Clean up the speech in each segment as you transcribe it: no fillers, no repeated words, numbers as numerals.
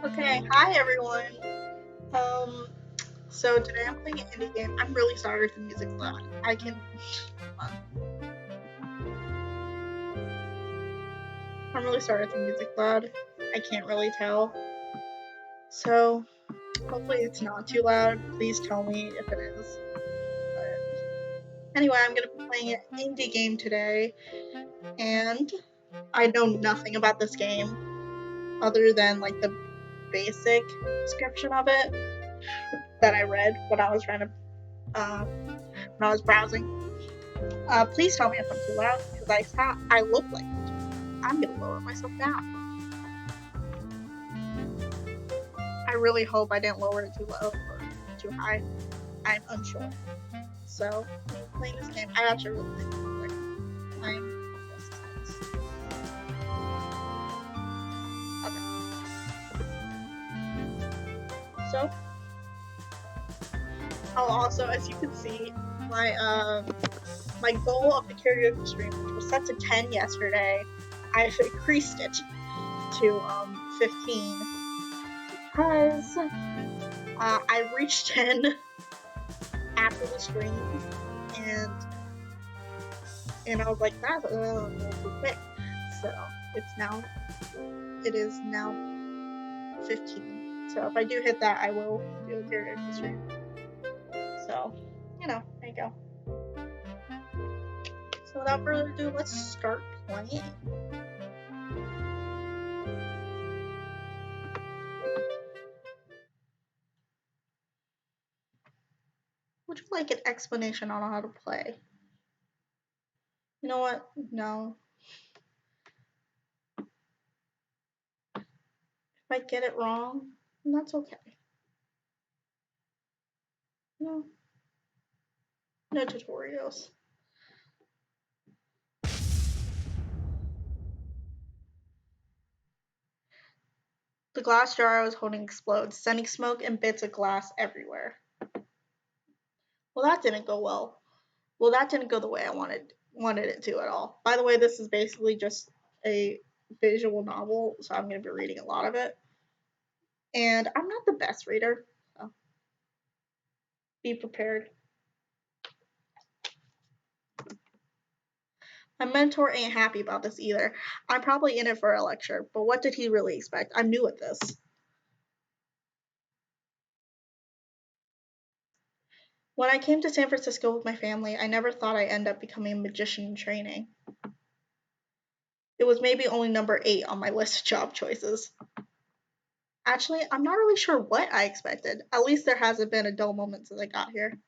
Okay, hi everyone. Um, so today I'm playing an indie game. I'm really sorry if the music's loud. I'm really sorry if the music's loud. I can't really tell. So hopefully it's not too loud. Please tell me if it is. But anyway, I'm gonna be playing an indie game today, and I know nothing about this game other than like the basic description of it that I read when I was when I was browsing. Please tell me if I'm too loud because I look like it. I'm gonna lower myself down. I really hope I didn't lower it too low or too high. I'm unsure. So, playing this game, I actually really like it. I'm obsessed with this. Okay. So, also, as you can see, my goal of the karaoke stream, which was set to 10 yesterday, I've increased it to 15 because I reached 10 after the stream, and I was like, that's a little too quick. So it is now 15. So if I do hit that, I will do a karaoke stream. So, there you go. So without further ado, let's start playing. Would you like an explanation on how to play? You know what? No. If I get it wrong, that's okay. No. No tutorials. The glass jar I was holding explodes, sending smoke and bits of glass everywhere. Well, that didn't go well. Well, that didn't go the way I wanted it to at all. By the way, this is basically just a visual novel, so I'm going to be reading a lot of it. And I'm not the best reader, so be prepared. My mentor ain't happy about this either. I'm probably in it for a lecture, but what did he really expect? I'm new at this. When I came to San Francisco with my family, I never thought I'd end up becoming a magician in training. It was maybe only number 8 on my list of job choices. Actually, I'm not really sure what I expected. At least there hasn't been a dull moment since I got here.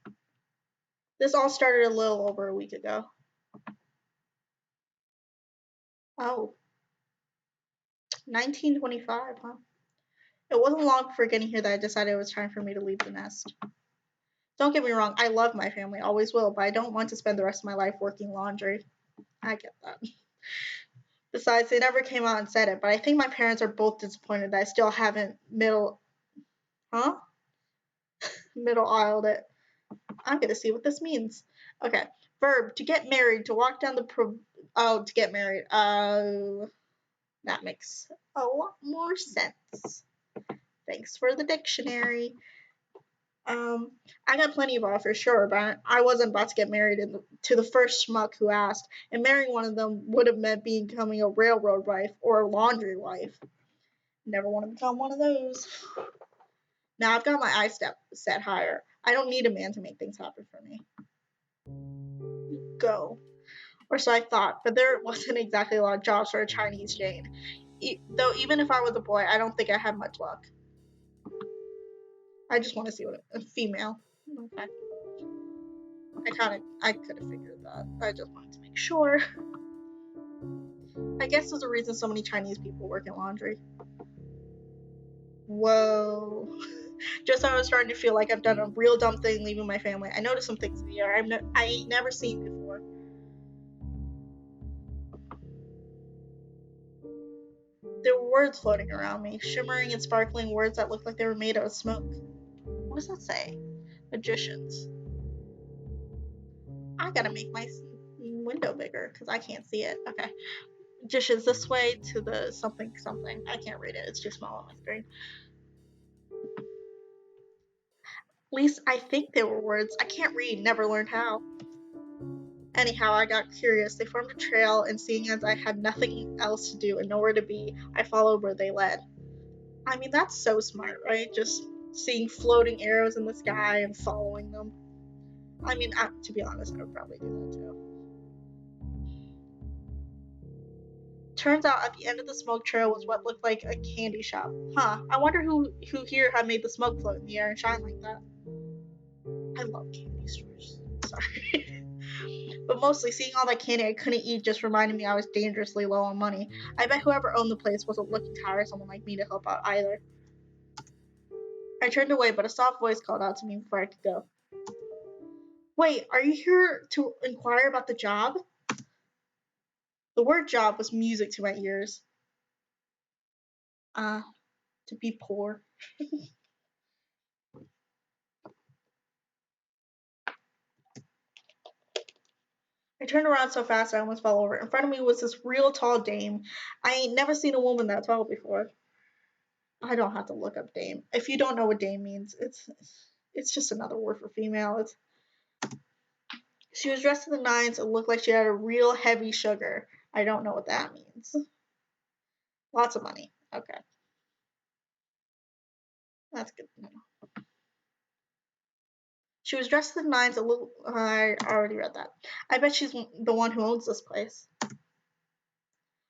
This all started a little over a week ago. Oh, 1925, huh? It wasn't long before getting here that I decided it was time for me to leave the nest. Don't get me wrong, I love my family, always will, but I don't want to spend the rest of my life working laundry. I get that. Besides, they never came out and said it, but I think my parents are both disappointed that I still haven't huh? Middle aisled it. I'm gonna see what this means. Okay. Verb, to get married, to walk down to get married. That makes a lot more sense. Thanks for the dictionary. I got plenty of offers, sure, but I wasn't about to get married to the first schmuck who asked, and marrying one of them would have meant becoming a railroad wife or a laundry wife. Never want to become one of those. Now I've got my eyes set higher. I don't need a man to make things happen for me. Go. Or so I thought, but there wasn't exactly a lot of jobs for a Chinese Jane. Though even if I was a boy, I don't think I had much luck. I just want to see what a female. Okay. I could have figured that. I just wanted to make sure. I guess there's a reason so many Chinese people work in laundry. Whoa. Just I was starting to feel like I've done a real dumb thing leaving my family. I noticed some things in the air I ain't never seen before. There were words floating around me, shimmering and sparkling words that looked like they were made out of smoke. What does that say? Magicians. I gotta make my window bigger because I can't see it. Okay. Magicians this way to the something something. I can't read it. It's too small on my screen. least I think they were words. I can't read, never learned how. Anyhow, I got curious. They formed a trail, and seeing as I had nothing else to do and nowhere to be, I followed where they led. I mean, that's so smart, right? Just seeing floating arrows in the sky and following them. I mean, to be honest, I would probably do that too. Turns out at the end of the smoke trail was what looked like a candy shop. Huh, I wonder who here had made the smoke float in the air and shine like that. I love candy stores. Sorry. But mostly, seeing all that candy I couldn't eat just reminded me I was dangerously low on money. I bet whoever owned the place wasn't looking to hire someone like me to help out either. I turned away, but a soft voice called out to me before I could go. Wait, are you here to inquire about the job? The word job was music to my ears. To be poor. I turned around so fast I almost fell over. In front of me was this real tall dame. I ain't never seen a woman that tall before. I don't have to look up dame. If you don't know what dame means, it's just another word for female. She was dressed to the nines and looked like she had a real heavy sugar. I don't know what that means. Lots of money. Okay. That's good to know. She was dressed to the nines and looked. I already read that. I bet she's the one who owns this place.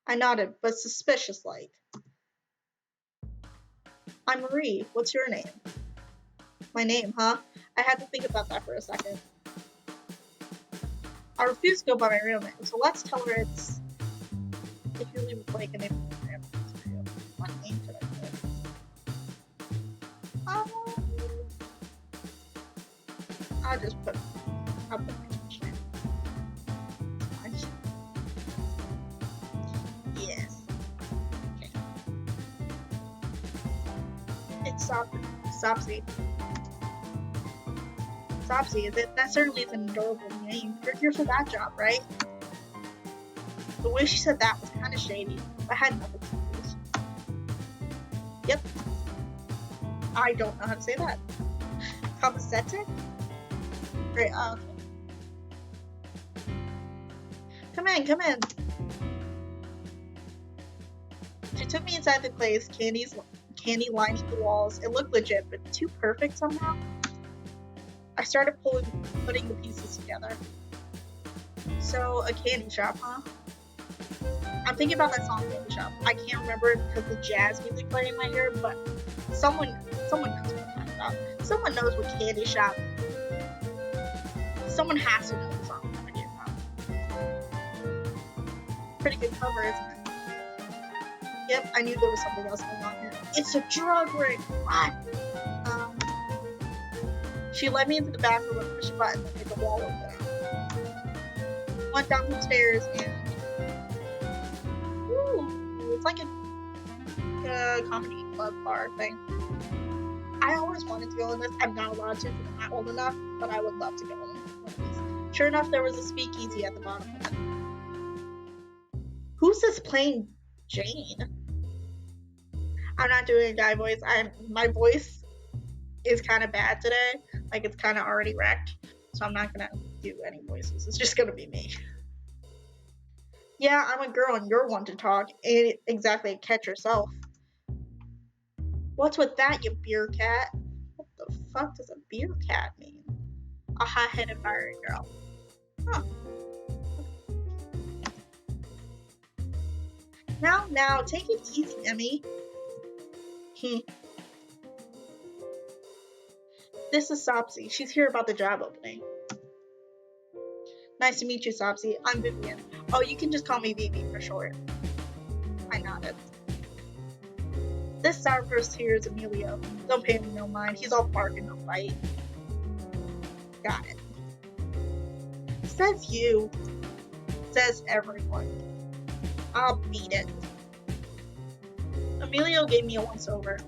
I nodded, but suspicious like. I'm Marie. What's your name? My name, huh? I had to think about that for a second. I refuse to go by my real name, so let's tell her it's. If you leave a blank a name, what name should I put? I'll just put. I'll put my Twitch name. Yes. Okay. It's Sopxiii. Sopxiii, that certainly is an adorable name. You're here for that job, right? The way she said that was kind of shady. I had nothing to lose. Yep. I don't know how to say that. Compensated? Great, okay. Come in. She took me inside the place, candy lining the walls. It looked legit, but too perfect somehow. I started putting the pieces together. So, a candy shop, huh? I'm thinking about that song, Candy Shop. I can't remember it because the jazz music playing in my ear, but someone knows what I'm talking about. Someone knows what Candy Shop. Someone has to know the song I'm talking about. Pretty good cover, isn't it? Yep, I knew there was something else going on here. It's a drug ring! What? She led me into the bathroom and pushed a button to make the wall open. Went down the stairs and it's like a comedy club bar thing. I always wanted to go in this. I'm not allowed to because I'm not old enough, but I would love to go in one of these. Sure enough, there was a speakeasy at the bottom of it. Who's this playing Jane? I'm not doing a guy voice. My voice is kind of bad today. Like, it's kind of already wrecked. So I'm not going to do any voices. It's just going to be me. Yeah, I'm a girl and you're one to talk. Ain't exactly catch yourself. What's with that, you beer cat? What the fuck does a beer cat mean? A hot-headed fiery girl. Huh. Now, take it easy, Emmy. This is Sopxiii. She's here about the job opening. Nice to meet you, Sopxiii. I'm Vivian. Oh, you can just call me Vivi for short. I nodded. This sourpuss here is Emilio. Don't pay me no mind. He's all bark and no bite. Got it. Says you. Says everyone. I'll beat it. Emilio gave me a once-over.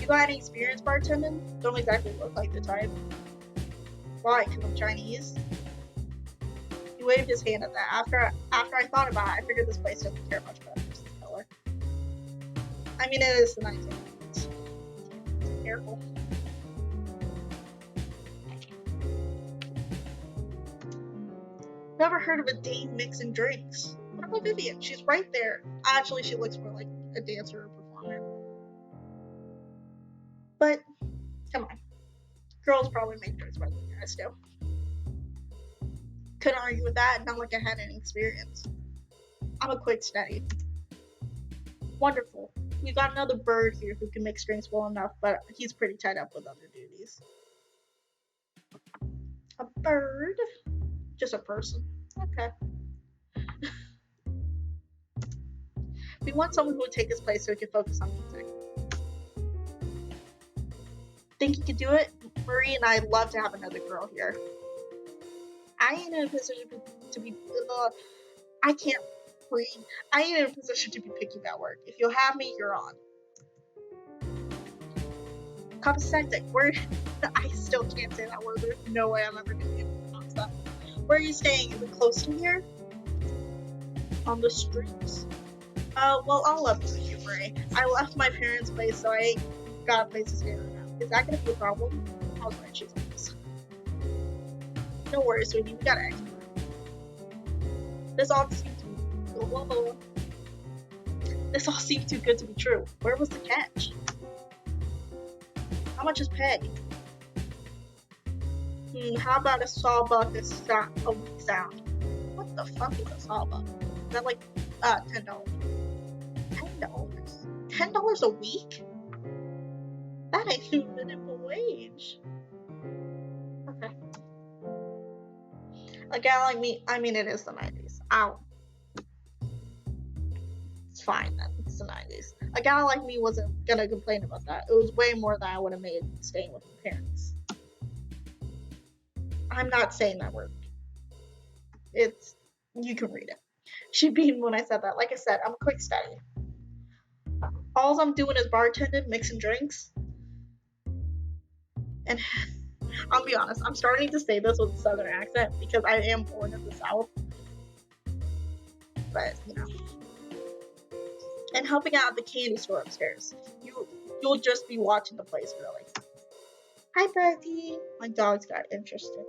You got any experience bartending? Don't exactly look like the type. Why? Because I'm Chinese? He waved his hand at that. After I thought about it, I figured this place doesn't care much about person's color. I mean, it is the 1900s. Careful. never heard of a dame mixing drinks. What about Vivian? She's right there. Actually, she looks more like a dancer or performer. But, come on. Girls probably make drinks better than guys do. Couldn't argue with that, not like I had any experience. I'm a quick study. Wonderful. We've got another bird here who can mix drinks well enough, but he's pretty tied up with other duties. A bird? Just a person. Okay. We want someone who would take his place so he can focus on music. Think you could do it? Marie and I love to have another girl here. I ain't in a position to be I can't breathe. I ain't in a position to be picky about work. If you'll have me, you're on. Copacetic. Where? I still can't say that word. There's no way I'm ever gonna be able to pronounce that. Where are you staying? Is it close to here? On the streets? Well, I'll love you, Marie. I left my parents' place, so I ain't got a place to stay right now. Is that gonna be a problem? I was right, she's nice. No worries, sweetie. We got an extra. This all seems This all seems too good to be true. Where was the catch? How much is pay? How about a sawbuck a week sound? What the fuck is a sawbuck? Is that like $10? $10? $10 a week? That ain't even minimum wage. Okay. A gal like me, I mean, it is the 90s. Ow. It's fine then. It's the 90s. A gal like me wasn't gonna complain about that. It was way more than I would have made staying with my parents. I'm not saying that word. You can read it. She beamed when I said that. Like I said, I'm a quick study. All I'm doing is bartending, mixing drinks. And I'll be honest, I'm starting to say this with a southern accent because I am born in the South. But, you know. And helping out at the candy store upstairs. You'll just be watching the place, really. Hi, Bertie. My dogs got interested.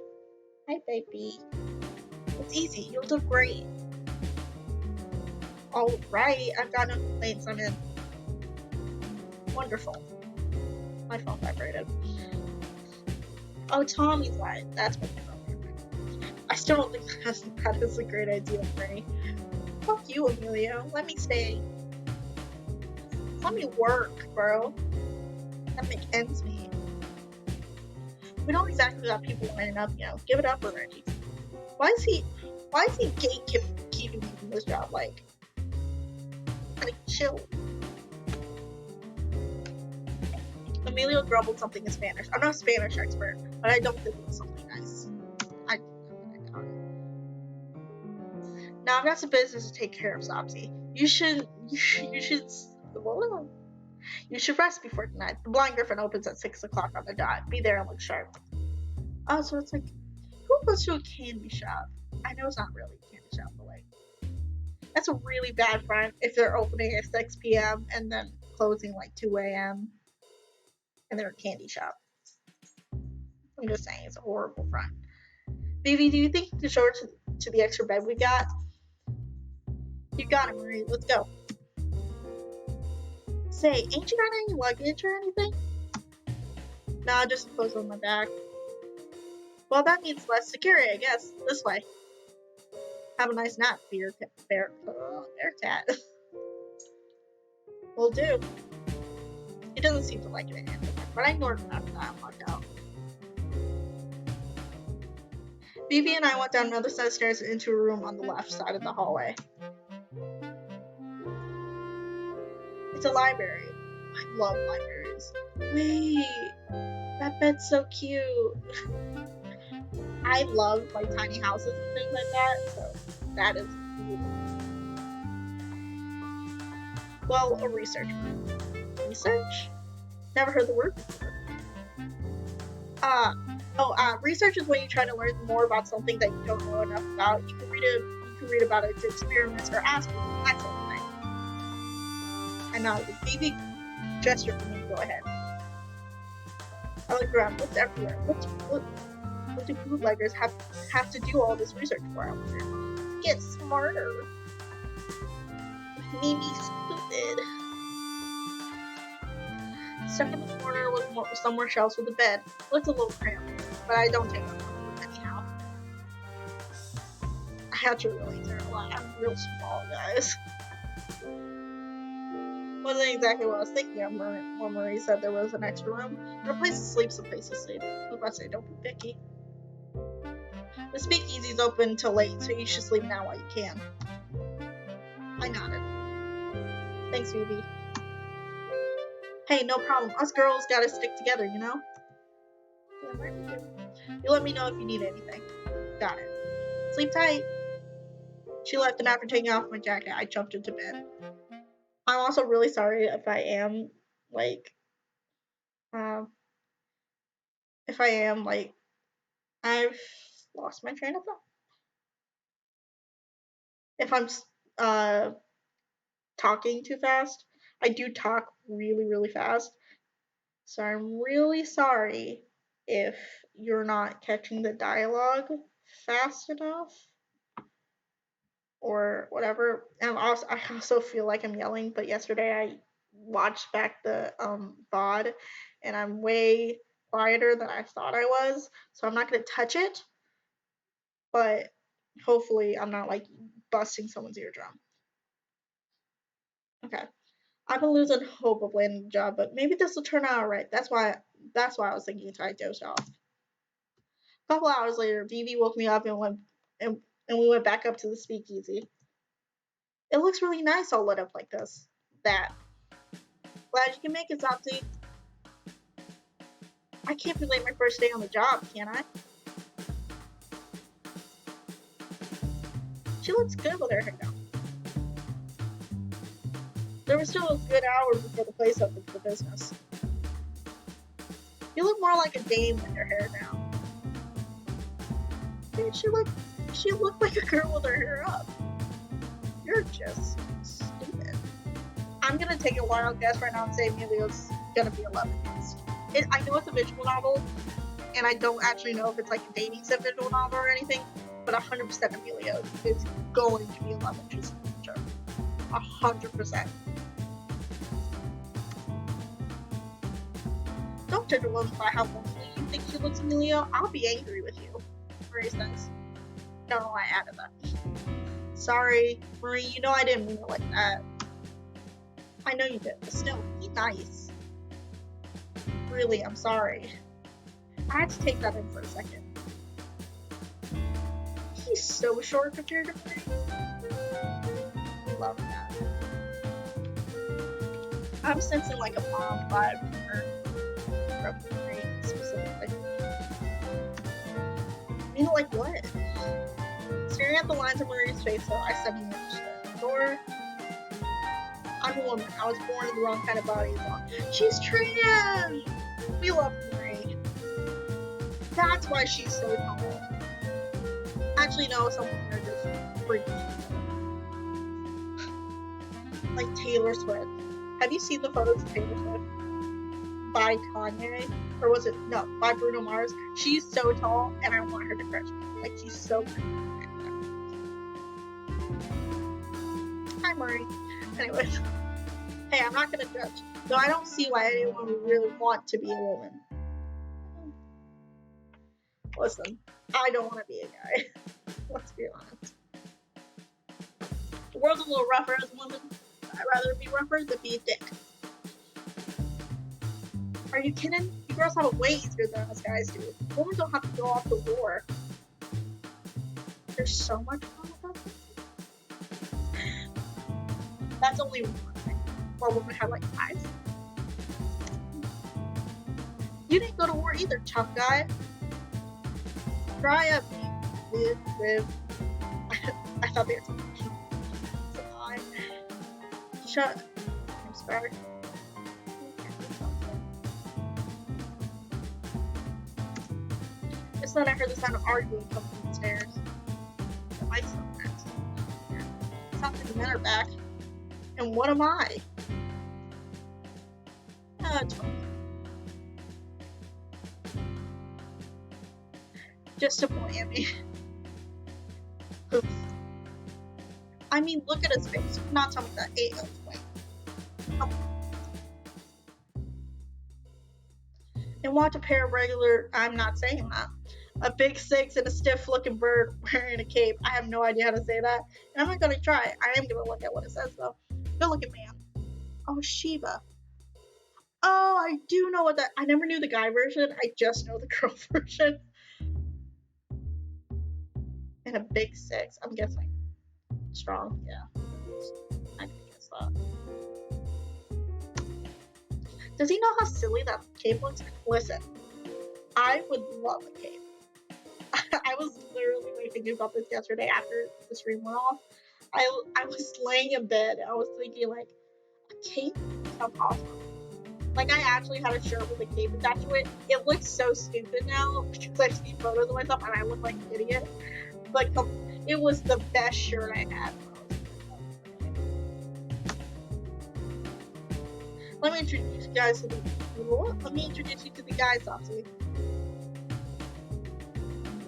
Hi, baby. It's easy. You'll do great. All right. I've got no complaints. I'm in. Wonderful. My phone vibrated. Oh, Tommy's line. That's what my phone vibrated. I still don't think that is a great idea for me. Fuck you, Emilio. Let me stay. Let me work, bro. That make ends meet. We don't exactly got people lining up, you know. Give it up already. Why is he gatekeeping me from this job? Like chill. Emilio grumbled something in Spanish. I'm not a Spanish expert, but I don't think it was something nice. I doubt it. Now I've got some business to take care of, Sopxiii. You should rest before tonight. The Blind Griffin opens at 6 o'clock on the dot. Be there and look sharp. Oh, so it's like, who goes to a candy shop? I know it's not really a candy shop, but like, that's a really bad front if they're opening at 6 p.m. and then closing like 2 a.m. and they're a candy shop. I'm just saying, it's a horrible front. Vivi, do you think you can show her to the extra bed we got? You got it, Marie. Let's go. Say, ain't you got any luggage or anything? Nah, just clothes on my back. Well, that means less security, I guess. This way. Have a nice nap, bear cat. Will do. He doesn't seem to like it anymore, but I ignored him after that and walked out. Vivi and I went down another set of stairs into a room on the left side of the hallway. It's a library. I love libraries. Wait, that bed's so cute. I love like tiny houses and things like that, so that is cool. Well, a research room. Research? Never heard the word before. Research is when you try to learn more about something that you don't know enough about. You can read about its experiments or ask people, that sort of thing. And now the baby gesture for me to go ahead. I look around, what's everywhere? What's what do bootleggers have to do all this research for? I wonder. Get smarter. Mimi stupid. Stuck in the corner with some more shelves with a bed. Looks a little cramped, but I don't take up anyhow. I actually really terrible. I'm real small, guys. Wasn't exactly what I was thinking of when Marie said there was an extra room. But a place to sleep, some place to sleep. I was about to say, don't be picky. The speakeasy's open till late, so you should sleep now while you can. I nodded. Thanks, Phoebe. Hey, no problem. Us girls gotta stick together, you know? Yeah, right, we do. You let me know if you need anything. Got it. Sleep tight. She left, and after taking off my jacket, I jumped into bed. I'm also really sorry if I am, I've lost my train of thought. If I'm, talking too fast. I do talk really, really fast. So I'm really sorry if you're not catching the dialogue fast enough or whatever. And I also feel like I'm yelling, but yesterday I watched back the VOD and I'm way quieter than I thought I was. So I'm not going to touch it, but hopefully I'm not busting someone's eardrum. Okay. I've been losing hope of landing a job, but maybe this will turn out alright. That's why I was thinking until I dozed off. A couple hours later, Vivi woke me up and we went back up to the speakeasy. It looks really nice all lit up like this. Glad you can make it, Sopxiii. I can't be late my first day on the job, can I? She looks good with her hair down. There was still a good hour before the place opened for business. You look more like a dame with your hair down. Dude, she looked like a girl with her hair up. You're just stupid. I'm gonna take a wild guess right now and say Emilio's gonna be 11 next. I know it's a visual novel, and I don't actually know if it's like a dating sim visual novel or anything, but 100% Emilio is going to be 11 just in the future. 100%. Don't judge a woman by how lonely you think she looks, Emilio. I'll be angry with you. Marie says. Don't know why I added that. Sorry, Marie, you know I didn't mean it like that. I know you did, but still, be nice. Really, I'm sorry. I had to take that in for a second. He's so short compared to Marie. Love that. I'm sensing like a mom vibe from her. From Marie, specifically. You know, like what? Staring at the lines of Marie's face, so I suddenly understood. Or, I'm a woman. I was born in the wrong kind of body as well. She's trans! We love Marie. That's why she's so tall. Actually, no, some women are just freaky. Like Taylor Swift. Have you seen the photos of Taylor Swift? By Kanye? Or was it, no, by Bruno Mars? She's so tall, and I want her to crush me. Like, she's so pretty. Hi, Marie. Anyways. Hey, I'm not gonna judge. Though I don't see why anyone would really want to be a woman. Listen, I don't want to be a guy. Let's be honest. The world's a little rougher as a woman. I'd rather be rougher than be a dick. Are you kidding? You girls have it way easier than us guys do. Women don't have to go off to war. There's so much fun about this. That's only one thing. While women have like 5. You didn't go to war either, tough guy. Dry up, live. I thought they were talking about Shut. I'm sorry. Just then I heard the sound of arguing coming from the stairs. The mic's not next. Sounds like the men are back. And what am I? Just to point at me. Oops. I mean, look at his face. Not tell me that. Wait. Oh. And want a pair of regular. I'm not saying that. A big six and a stiff-looking bird wearing a cape. I have no idea how to say that. And I'm not gonna try it. I am gonna look at what it says though. Good-looking man. Oh, Shiva. Oh, I do know what that. I never knew the guy version. I just know the girl version. And a big six. I'm guessing strong. Yeah, I can guess that. Does he know how silly that cape looks? Listen, I would love a cape. I was literally thinking about this yesterday after the stream went off. I was laying in bed. I was thinking like, a cape sounds awesome. Like I actually had a shirt with a cape attached to it. It looks so stupid now because I see photos of myself and I look like an idiot. But it was the best shirt I had. Let me introduce you guys to the. Let me introduce you to the guy, sopxiii.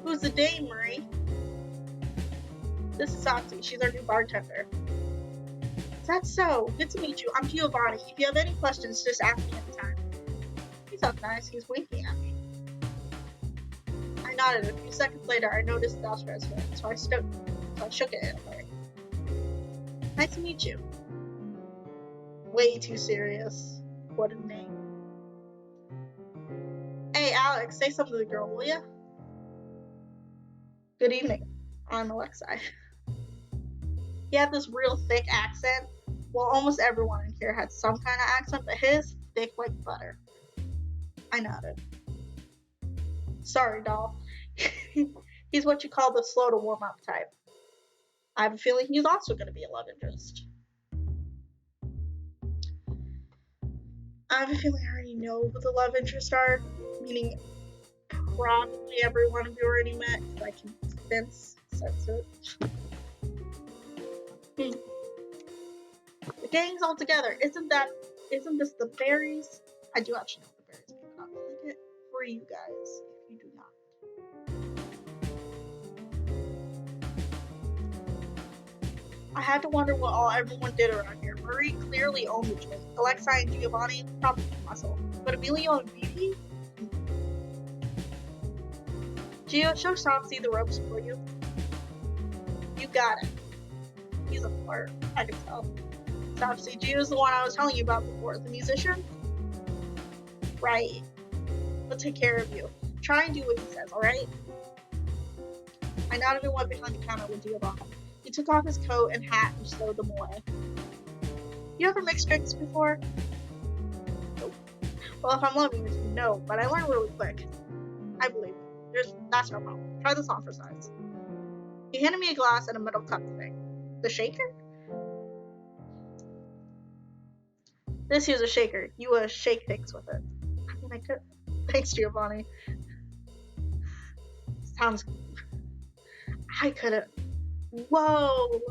Who's the dame, Marie? This is sopxiii. She's our new bartender. Is that so? Good to meet you. I'm Giovanni. If you have any questions, just ask me anytime. He sounds nice. He's winking at me. I nodded. A few seconds later, I noticed Sasha was here, so I shook it in a way. Nice to meet you. Way too serious. What a name. Hey, Alex, say something to the girl, will ya? Good evening. I'm Alexei. He had this real thick accent. Well, almost everyone in here had some kind of accent, but his, thick like butter. I nodded. Sorry, doll. He's what you call the slow to warm up type. I have a feeling he's also going to be a love interest. I have a feeling I already know who the love interests are, meaning probably every one of you already met, because I can sense it. The gang's all together. Isn't this the berries? I do actually know the berries, but I'll click it for you guys if you do not. I had to wonder what everyone did around here. Marie clearly owned the joint. Alexei and Giovanni probably muscle. But Emilio and Vivi? Gio, show sopxiii the ropes for you. You got it. He's a flirt. I can tell. sopxiii, Gio's the one I was telling you about before. The musician? Right. He'll take care of you. Try and do what he says, alright? I nodded and went behind the counter with Giovanni. He took off his coat and hat and stowed them away. You ever mixed drinks before? Nope. Well, if I'm loving you, no, but I learned really quick. I believe you. That's no problem. Try this on for size. He handed me a glass and a metal cup thing. The shaker? This here's a shaker. You shake things with it. I mean, I could. Thanks, Giovanni. Sounds. I could've. Whoa!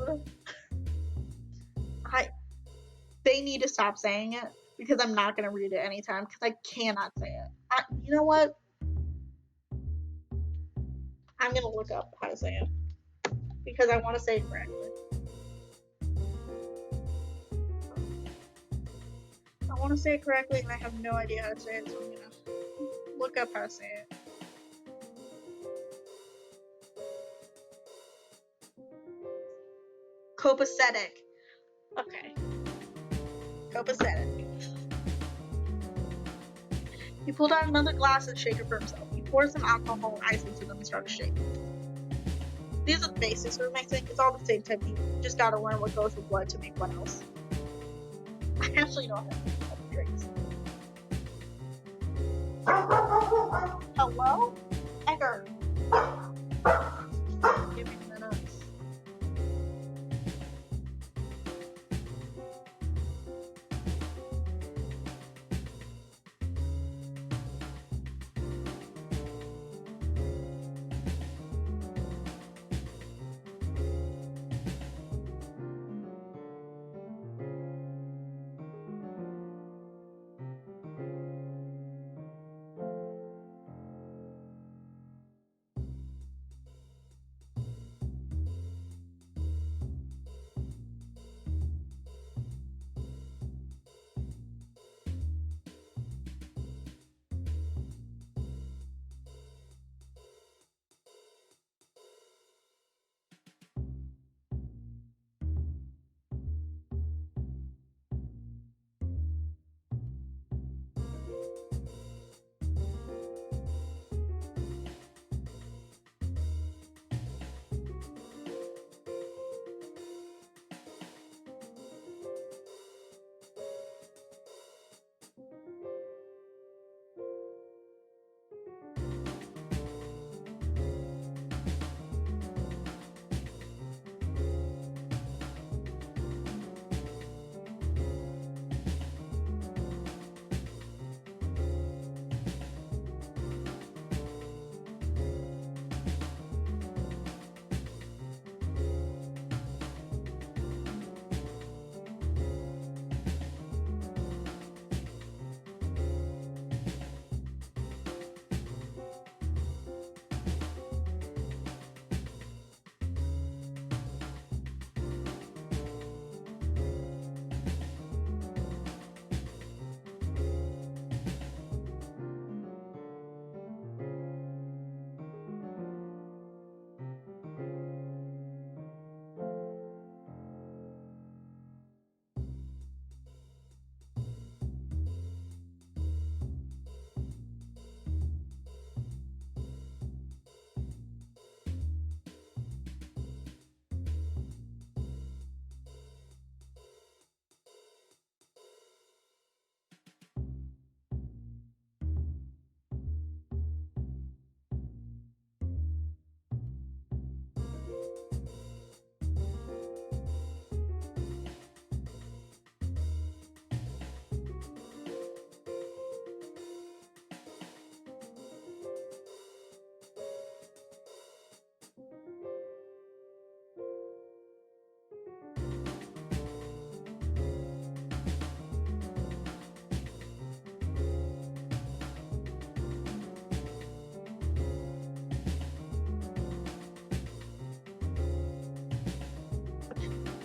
They need to stop saying it because I'm not gonna read it anytime because I cannot say it. You know what? I'm gonna look up how to say it because I want to say it correctly. I want to say it correctly and I have no idea how to say it, so I'm gonna look up how to say it. Copacetic. Okay. Copacetic. He pulled out another glass and shaker for himself. He poured some alcohol and ice into them and started shaking. These are the basics for mixing. It's all the same technique. You just gotta learn what goes with what to make what else. I actually know how to make drinks. Hello? Edgar. Give me minutes.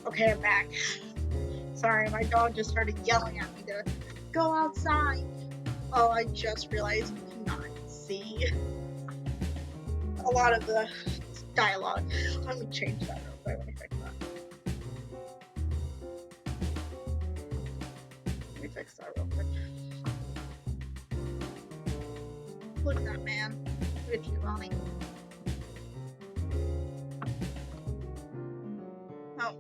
Okay, I'm back. Sorry, my dog just started yelling at me to go outside. Oh, I just realized you cannot see a lot of the dialogue. Let me change that real quick. Let me fix that. Let me fix that real quick. Look at that man. Look at you, Ronnie. Oh.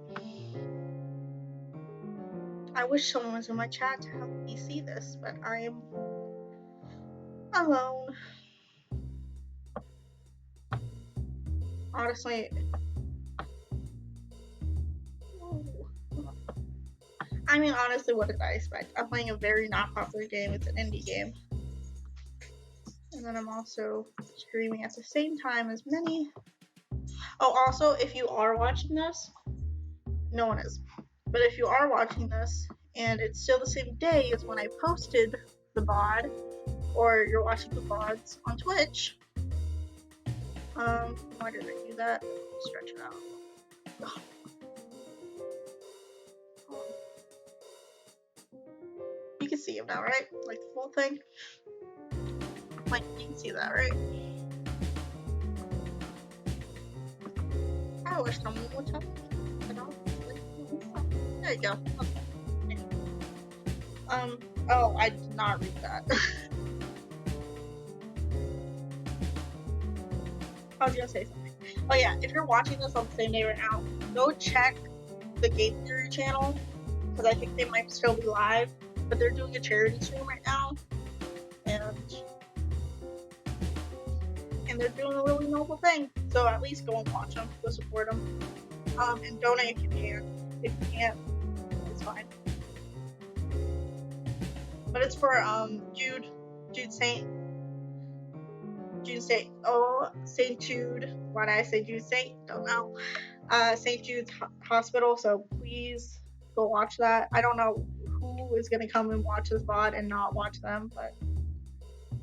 I wish someone was in my chat to help me see this, but I am alone. Honestly, honestly, what did I expect? I'm playing a very not popular game. It's an indie game. And then I'm also streaming at the same time as many. Oh, also, if you are watching this, no one is. But if you are watching this, and it's still the same day as when I posted the VOD, or you're watching the VODs on Twitch, why did I do that? Stretch it out. You can see him now, right? Like the full thing. Like, you can see that, right? I wish someone would tell me. There you go. Okay. Oh, I did not read that. I was gonna say something. Oh yeah, if you're watching this on the same day right now, go check the Game Theory channel, because I think they might still be live, but they're doing a charity stream right now, and they're doing a really noble thing, so at least go and watch them, go support them, and donate if you can. If you can't, it's fine. But it's for St. Jude. Why did I say Jude Saint? Don't know. St. Jude's Hospital. So please go watch that. I don't know who is gonna come and watch this VOD and not watch them, but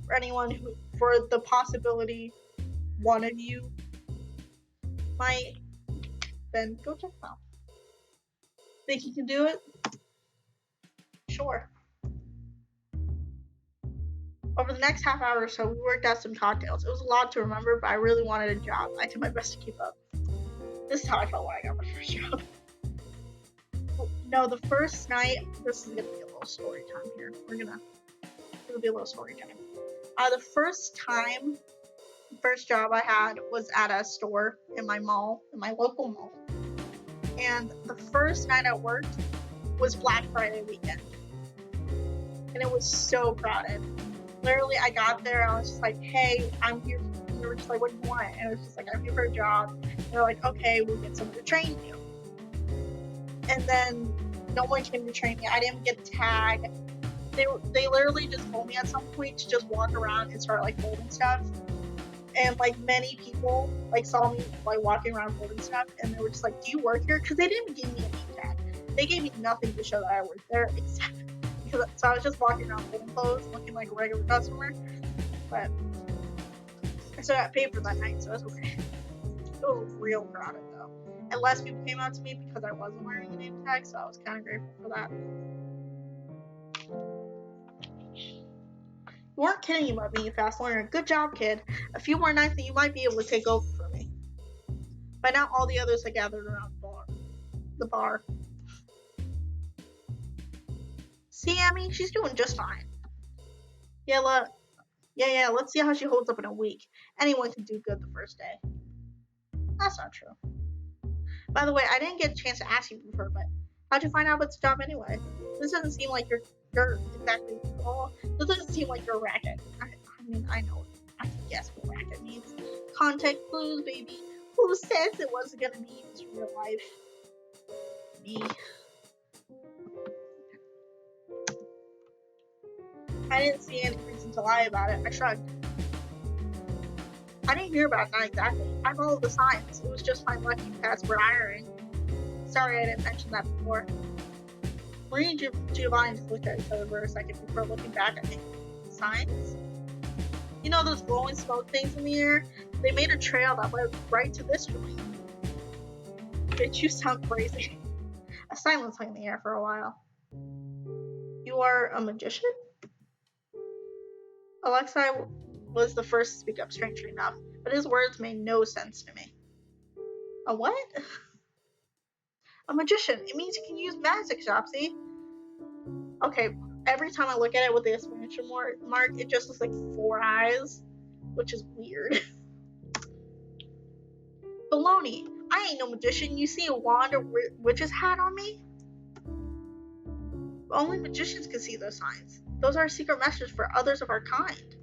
for anyone who, for the possibility, one of you might, then go check them out. Think you can do it? Sure. Over the next half hour or so, we worked out some cocktails. It was a lot to remember, but I really wanted a job. I did my best to keep up. This is how I felt when I got my first job. No, the first night, this is gonna be a little story time here. It'll be a little story time. The first job I had was at a store in my mall, in my local mall. And the first night I worked was Black Friday weekend. And it was so crowded. Literally, I got there, I was just like, hey, I'm here. And they were just like, what do you want? And it was just like, I'm here for a job. And they're like, okay, we'll get someone to train you. And then no one came to train me. I didn't get a tag. They literally just told me at some point to just walk around and start like holding stuff. And like many people like saw me like walking around holding stuff, and they were just like, do you work here? Because they didn't give me a name tag. They gave me nothing to show that I worked there, except because so I was just walking around holding clothes, looking like a regular customer. But I still got paid for that night, so that's okay. It was real crowded though, and less people came out to me because I wasn't wearing a name tag, so I was kind of grateful for that. You weren't kidding about being a fast learner. Good job, kid. A few more nights and you might be able to take over for me. By now, all the others had gathered around the bar. See, Amy? She's doing just fine. Yeah, let's see how she holds up in a week. Anyone can do good the first day. That's not true. By the way, I didn't get a chance to ask you before, but how'd you find out about this job anyway? This doesn't seem like you're exactly. Oh, this doesn't seem like you're a racket. I mean, I know. I can guess what racket means. Contact clues, baby. Who says it wasn't gonna be used in real life? Me. I didn't see any reason to lie about it. I shrugged. I didn't hear about it, not exactly. I followed the signs. It was just my lucky pass for hiring. Sorry I didn't mention that before. Marie and Giovanni just looked at each other for a second before looking back at me. Signs? You know those glowing smoke things in the air? They made a trail that led right to this joint. Bitch, you sound crazy. A silence hung in the air for a while. You are a magician? Alexei was the first to speak up, strangely enough, but his words made no sense to me. A what? A magician. It means you can use magic, sopxiii. Okay, every time I look at it with the exclamation mark, it just looks like 4 eyes, which is weird. Baloney. I ain't no magician. You see a wand or witch's hat on me? Only magicians can see those signs. Those are secret messages for others of our kind.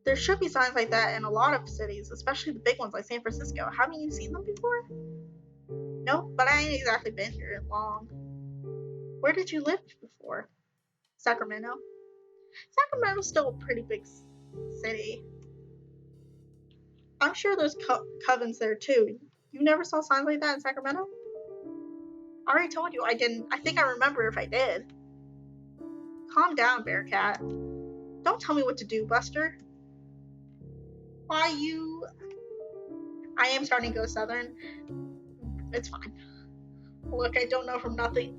There should be signs like that in a lot of cities, especially the big ones like San Francisco. Haven't you seen them before? Nope, but I ain't exactly been here long. Where did you live before? Sacramento. Sacramento's still a pretty big city. I'm sure there's covens there too. You never saw signs like that in Sacramento? I already told you I didn't. I think I remember if I did. Calm down, Bearcat. Don't tell me what to do, Buster. Why you... I am starting to go southern. It's fine. Look, I don't know from nothing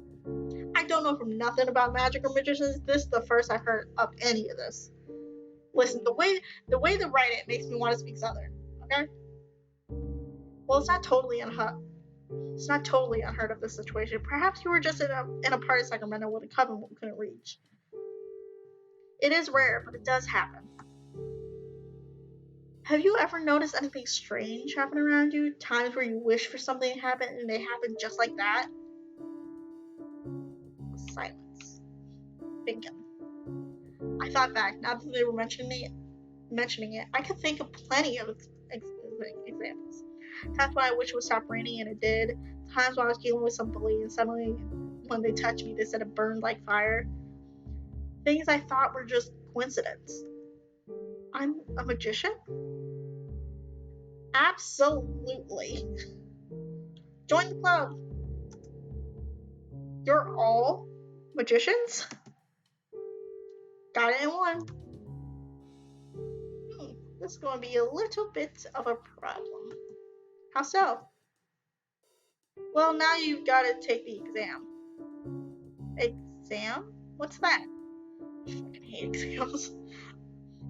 about magic or magicians. This is the first I've heard of any of this. Listen, the way they write it makes me want to speak southern. Okay? Well, it's not totally unheard of this situation. Perhaps you were just in a part of Sacramento where the coven couldn't reach. It is rare, but it does happen. Have you ever noticed anything strange happen around you? Times where you wish for something to happen and they happen just like that? Silence. Thinking. I thought back. Now that they were mentioning it, I could think of plenty of examples. Times when I wish it would stop raining and it did. Times when I was dealing with some bully and suddenly when they touched me they said it burned like fire. Things I thought were just coincidence. I'm a magician? Absolutely. Join the club. You're all magicians? Got it in one. This is going to be a little bit of a problem. How so? Well, now you've got to take the exam. Exam? What's that? I fucking hate exams.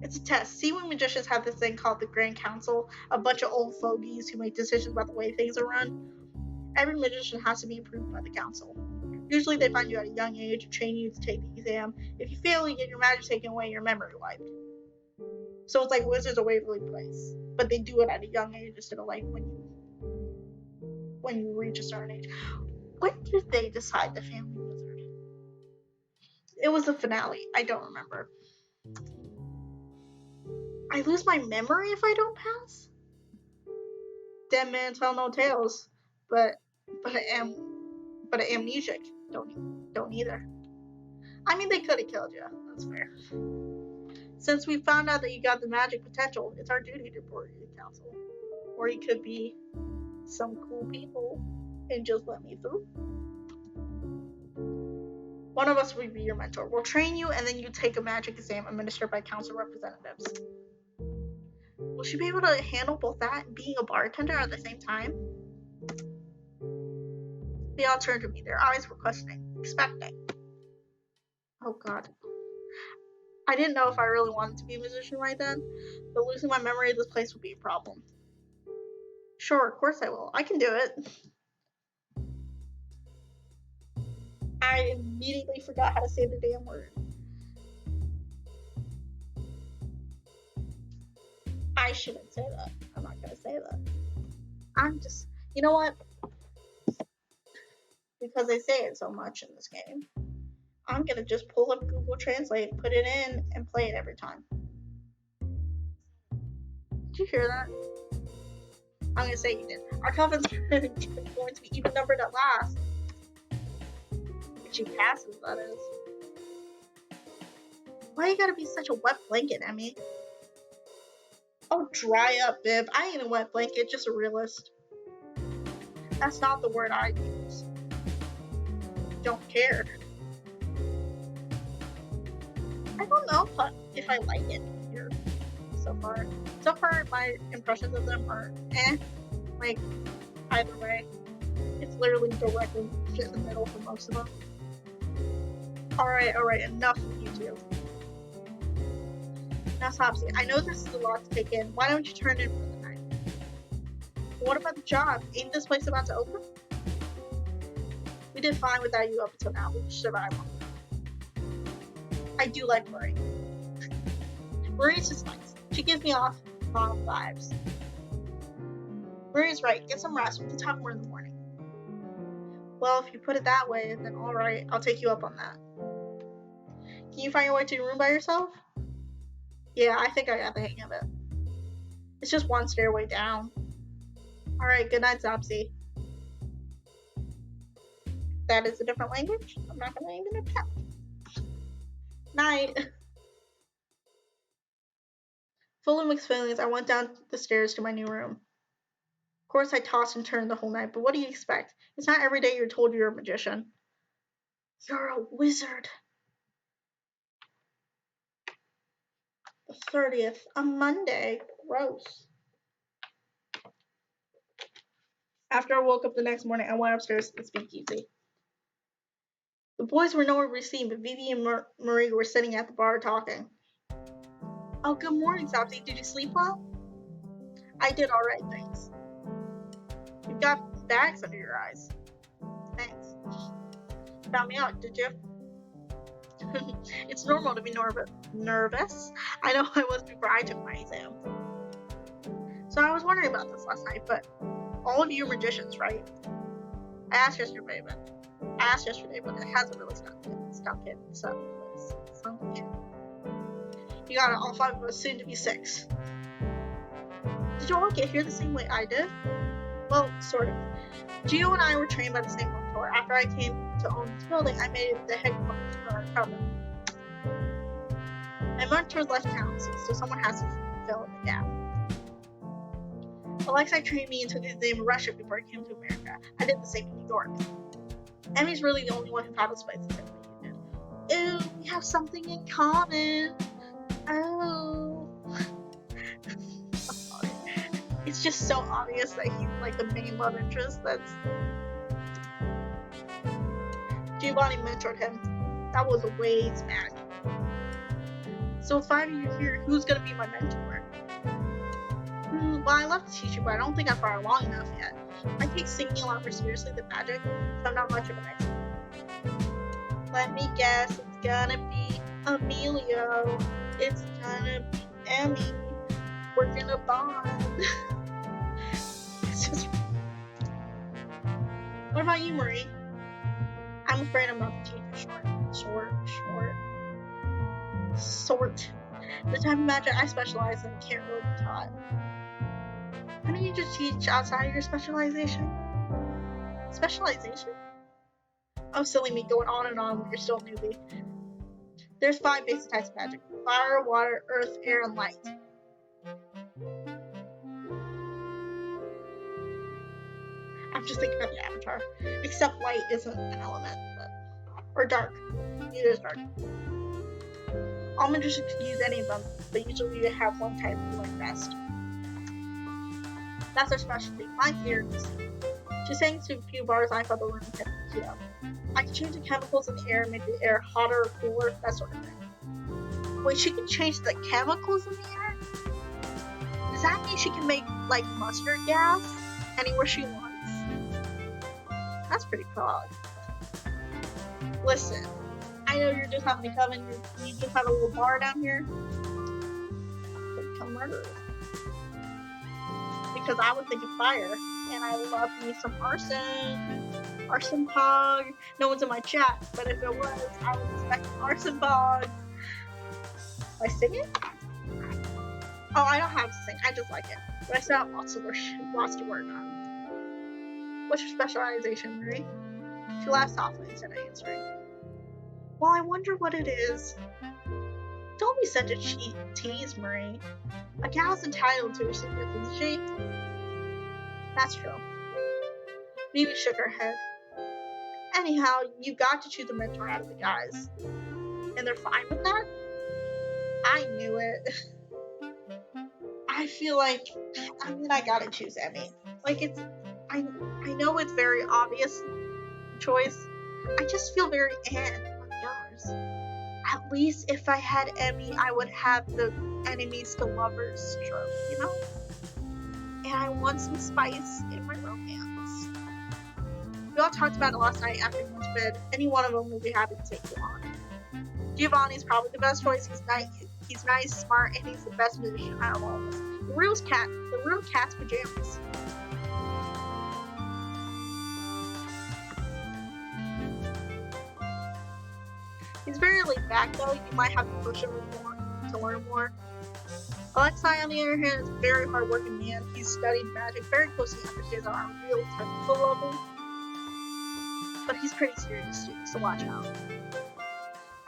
It's a test. See, when magicians have this thing called the Grand Council, a bunch of old fogies who make decisions about the way things are run. Every magician has to be approved by the council. Usually they find you at a young age and train you to take the exam. If you fail, you get your magic taken away and your memory wiped. So it's like Wizards of Waverly Place, but they do it at a young age instead of like when you reach a certain age. When did they decide the family wizard? It was the finale. I don't remember. I lose my memory if I don't pass? Dead man tell no tales, but amnesic don't either. I mean, they could have killed you. That's fair. Since we found out that you got the magic potential, it's our duty to report you to the council. Or you could be some cool people and just let me through. One of us will be your mentor. We'll train you, and then you take a magic exam administered by council representatives. Will she be able to handle both that and being a bartender at the same time? They all turned to me. Their eyes were questioning, expecting. Oh God. I didn't know if I really wanted to be a musician right then, but losing my memory of this place would be a problem. Sure, of course I will. I can do it. I immediately forgot how to say the damn word. I shouldn't say that. I'm not going to say that. I'm just, you know what? Because I say it so much in this game, I'm going to just pull up Google Translate, put it in, and play it every time. Did you hear that? I'm going to say you did. Our coven's going to be even numbered at last. If she passes, that is. Why you gotta be such a wet blanket, Emmy? Oh, dry up, Bib. I ain't a wet blanket, just a realist. That's not the word I use. Don't care. I don't know if I like it here so far. So far, my impressions of them are like, either way. It's literally directly in the middle for most of them. Alright, enough of you two. Now, Sopxiii, I know this is a lot to take in. Why don't you turn in for the night? What about the job? Ain't this place about to open? We did fine without you up until now. We survived. I do like Marie. Marie's just nice. She gives me off mom vibes. Marie's right. Get some rest. We can talk more in the morning. Well, if you put it that way, then alright. I'll take you up on that. Can you find your way to your room by yourself? Yeah, I think I got the hang of it. It's just one stairway down. Alright, good night, Sopxiii. That is a different language. I'm not gonna even attempt. Night. Full of mixed feelings, I went down the stairs to my new room. Of course, I tossed and turned the whole night, but what do you expect? It's not every day you're told you're a magician. You're a wizard. The 30th, a Monday. Gross. After I woke up the next morning, I went upstairs to the speakeasy. The boys were nowhere to be seen, but Vivi and Marie were sitting at the bar talking. Oh, good morning, Sopxiii. Did you sleep well? I did all right, thanks. You've got bags under your eyes. Thanks. Found me out, did you? It's normal to be nervous. I know I was before I took my exam. So I was wondering about this last night, but all of you are magicians, right? I asked yesterday, but it hasn't really stuck in. So, you got it, all 5 of us, soon to be 6. Did you all get here the same way I did? Well, sort of. Gio and I were trained by the same mentor. After I came to own this building, I made it the headquarters for our cover. My mentor left town, so someone has to fill in the gap. Alexei trained me and took his name in Russia before I came to America. I did the same in New York. Emmy's really the only one who thought this place the same way you did. Ew, we have something in common. Oh. It's just so obvious that he's like the main love interest. Giovanni mentored him. That was a ways back. So if 5 of you here, who's gonna be my mentor? Well, I love to teach you, but I don't think I'm far along enough yet. I take singing a lot more seriously than magic, so I'm not much of an expert. Let me guess, it's gonna be Emilio. It's gonna be Emmy. We're gonna bond. It's just... What about you, Marie? I'm afraid I'm not the teacher. Sort. The type of magic I specialize in can't really be taught. Why don't you just teach outside of your specialization? Specialization? Oh, silly me, going on and on when you're still a newbie. There's 5 basic types of magic. Fire, water, earth, air, and light. I'm just thinking about the avatar. Except light isn't an element, or dark. Neither is dark. All magicians can use any of them, but usually you have one type you like best. That's our specialty. Mine's air. She sang to a few bars I thought the room kept heat up. I can change the chemicals in the air and make the air hotter or cooler, that sort of thing. Wait, she can change the chemicals in the air? Does that mean she can make, like, mustard gas anywhere she wants? That's pretty cool. Listen, I know you're just having to come in, you just have a little bar down here. Become murderers. Because I was thinking fire, and I love me some arson. Arson pog. No one's in my chat, but if it was, I was expecting arson pog. Do I sing it? Oh, I don't have to sing, I just like it. But I still have lots to work on. What's your specialization, Marie? She laughed softly instead of answering. Well, I wonder what it is. Don't be such a tease, Marie. A gal's entitled to her secrets, isn't she? That's true. Vivi shook her head. Anyhow, you got to choose a mentor out of the guys. And they're fine with that? I knew it. I feel like, I gotta choose Emmy. Like, I know it's very obvious choice. I just feel very on the others. At least if I had Emmy, I would have the enemies to lovers trope, you know? And I want some spice in my romance. We all talked about it last night after we went to bed. Any one of them would be happy to take you on. Giovanni's probably the best choice. He's nice, smart, and he's the best musician out of all of us. The real cat's pajamas. He's very laid back though. You might have to push him more to learn more. Alexei, on the other hand, is a very hardworking man. He's studied magic very closely, understands on a real technical level. But he's pretty serious too, so watch out.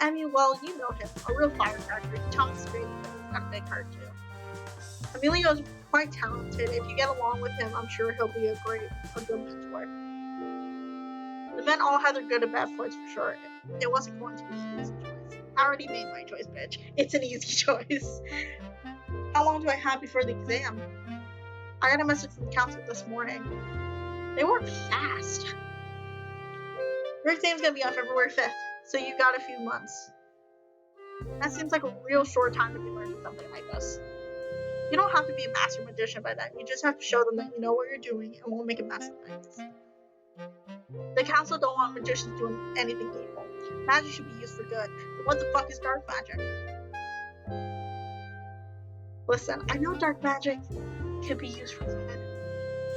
Emmy, well, you know him, a real firecracker. He talks straight, but he's got a big heart too. Emilio's quite talented. If you get along with him, I'm sure he'll be a good mentor. The men all had their good and bad points for sure. It wasn't going to be an easy choice. I already made my choice, bitch. It's an easy choice. How long do I have before the exam? I got a message from the council this morning. They work fast. Your exam's gonna be on February 5th, so you got a few months. That seems like a real short time to be learning something like this. You don't have to be a master magician by then. You just have to show them that you know what you're doing and won't make a mess of things. The council don't want magicians doing anything evil. Magic should be used for good. But what the fuck is dark magic? Listen, I know dark magic can be used for good,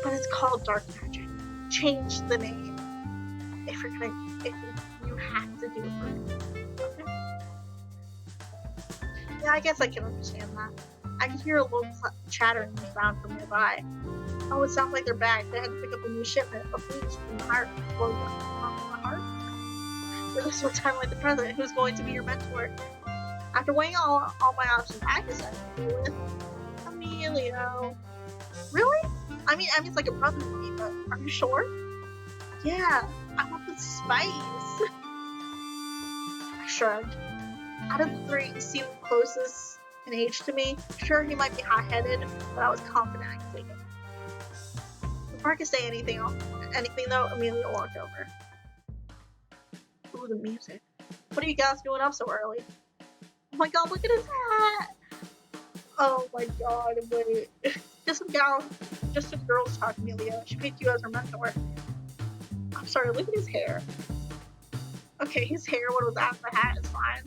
but it's called dark magic. Change the name. If you have to do it for good. Okay? Yeah, I guess I can understand that. I can hear a little chatter in the background from nearby. Oh, it sounds like they're back. They had to pick up a new shipment of flutes from the heart. For this one time, like the president, who's going to be your mentor. After weighing all my options, I decided to go with Emilio. Really? I mean, Emmy's like a brother to me, but are you sure? Yeah, I want the spice. I shrugged. Out of the three, he seemed closest in age to me. Sure, he might be hot-headed, but I was confident I could take him. Before I could say anything though, Emilio walked over. Ooh, the music. What are you guys doing up so early? Oh my god, look at his hat! Oh my god, wait. Just some girls talk to Emilio. She picked you as her mentor. I'm sorry, look at his hair. Okay, his hair, what was after the hat is fine.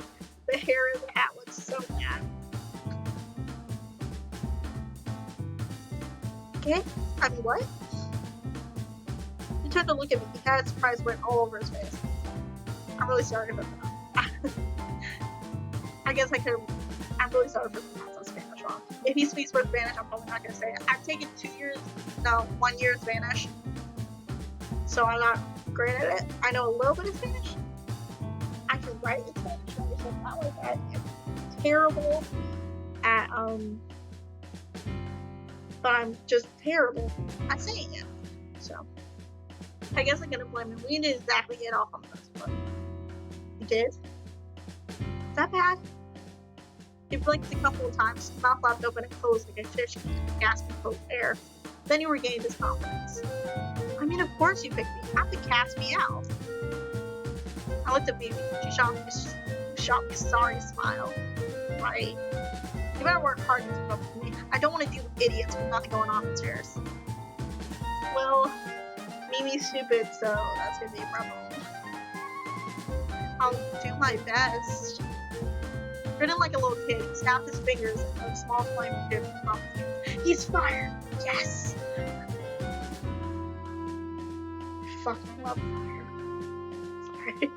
The hair in the hat looks so bad. Okay, I mean, what? He turned to look at me. He had surprise went all over his face. I'm really sorry about that. I'm really sorry for pronouncing Spanish wrong. If he speaks more Spanish, I'm probably not going to say it. I've taken 1 year Spanish, so I'm not great at it. I know a little bit of Spanish. I can write in Spanish, so not like that. I'm terrible at, but I'm just terrible at saying it. So, I guess I'm going to blame him. We didn't exactly get off on this, but we did. Is that bad? He blinked a couple of times, his mouth flapped open and closed like a fish gasping for air. Then he regained his confidence. I mean, of course you picked me. You have to cast me out. I looked at Mimi. She shot me a sorry smile. Right. You better work hard to keep up with me. I don't want to deal with idiots with nothing going on upstairs. Well, Mimi's stupid, so that's gonna be a problem. I'll do my best. Grinning like a little kid, he snapped his fingers and a small flame appeared from the top of him. He's fired! Yes! I fucking love fire. Sorry.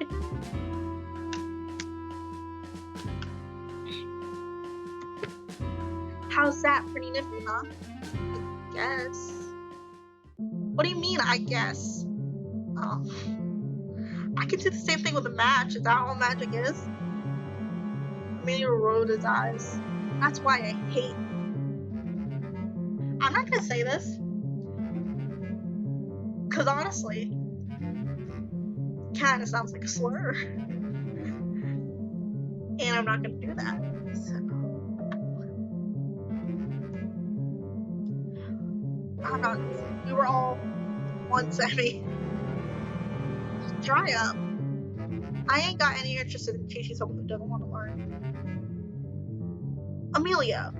How's that? Pretty nifty, huh? I guess. What do you mean, I guess? Oh. I can do the same thing with a match. Is that all magic is? Emilio rolled his eyes. That's why I hate. I'm not gonna say this. Because honestly, kinda sounds like a slur. And I'm not gonna do that. So. I'm not. We were all once at me. Dry up. I ain't got any interest in teaching someone who doesn't want to learn. Amelia.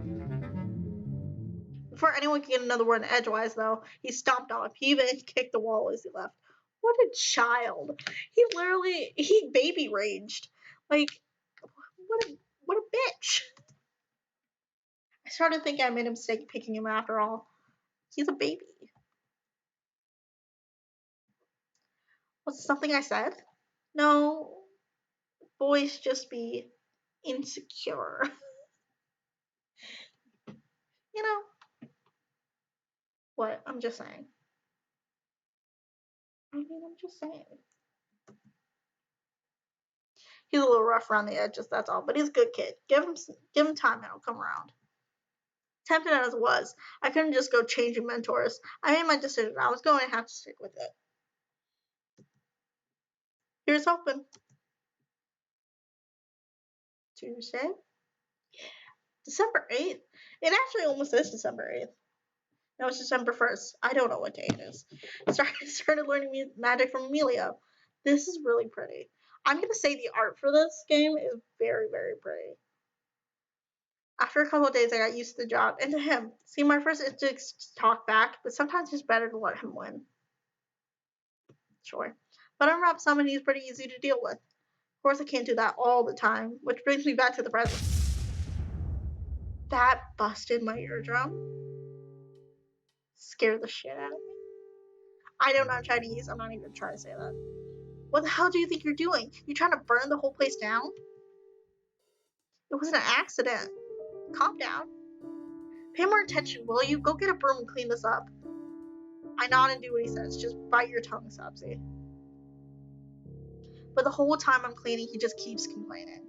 Before anyone could get another word in edgewise, though, he stomped off. He even kicked the wall as he left. What a child. He baby raged. Like, what a bitch. I started thinking I made a mistake picking him after all. He's a baby. Was it something I said? No. Boys just be insecure. You know? What? I'm just saying. I'm just saying. He's a little rough around the edges, that's all. But he's a good kid. Give him time and he'll come around. Tempted as it was, I couldn't just go changing mentors. I made my decision. I was going to have to stick with it. Here's hoping. Tuesday? December 8th? It actually almost is December 8th. No, it's December 1st. I don't know what day it is. Started learning magic from Emilio. This is really pretty. I'm going to say the art for this game is very, very pretty. After a couple of days, I got used to the job and to him. See, my first instinct is to talk back, but sometimes it's better to let him win. Sure. But I'm Rob Summon, he's pretty easy to deal with. Of course, I can't do that all the time, which brings me back to the present. That busted my eardrum. Scared the shit out of me. I don't know Chinese, I'm not even trying to say that. What the hell do you think you're doing? You trying to burn the whole place down? It was an accident. Calm down. Pay more attention, will you? Go get a broom and clean this up. I nod and do what he says. Just bite your tongue, Sopxiii. But the whole time I'm cleaning, he just keeps complaining.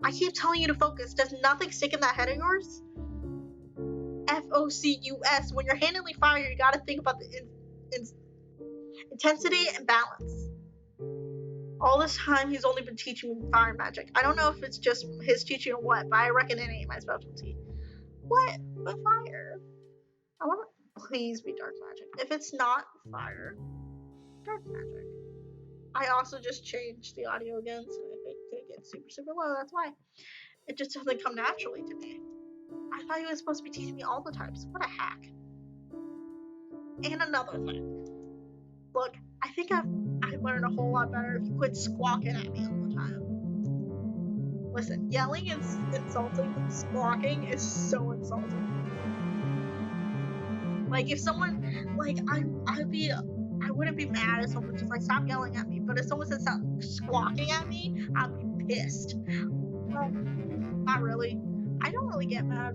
I keep telling you to focus. Does nothing stick in that head of yours? Focus. When you're handling fire, you gotta think about the intensity and balance. All this time, he's only been teaching me fire magic. I don't know if it's just his teaching or what, but I reckon it ain't my specialty. What? But fire? I want to please be dark magic. If it's not fire, dark magic. I also just changed the audio again, so if it gets super, super low, that's why. It just doesn't come naturally to me. I thought he was supposed to be teaching me all the types. What a hack. And another thing. Look, I think I've learned a whole lot better if you quit squawking at me all the time. Listen, yelling is insulting, but squawking is so insulting. Like, if someone, like, I wouldn't be mad if someone just, like, stop yelling at me, but if someone said stop squawking at me, I'd be pissed. Well, not really. I don't really get mad,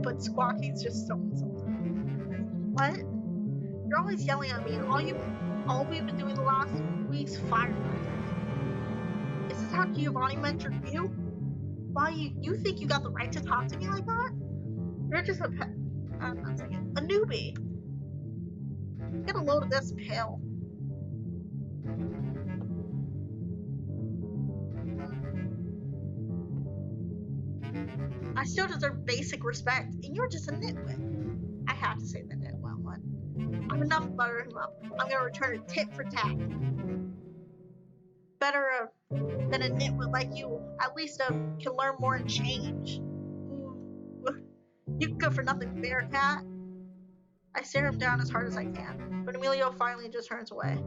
but squawking's just so insulting. What? You're always yelling at me, and all we've been doing the last week's fire magic. Is this how Giovanni mentored you? Why, you think you got the right to talk to me like that? You're just a newbie. Get a load of this pill. I still deserve basic respect, and you're just a nitwit. I have to say the nitwit one. I'm enough buttering him up. I'm gonna return a tit for tat. Better than a nitwit like you. At least can learn more and change. You good for nothing, Bearcat. I stare him down as hard as I can, but Emilio finally just turns away.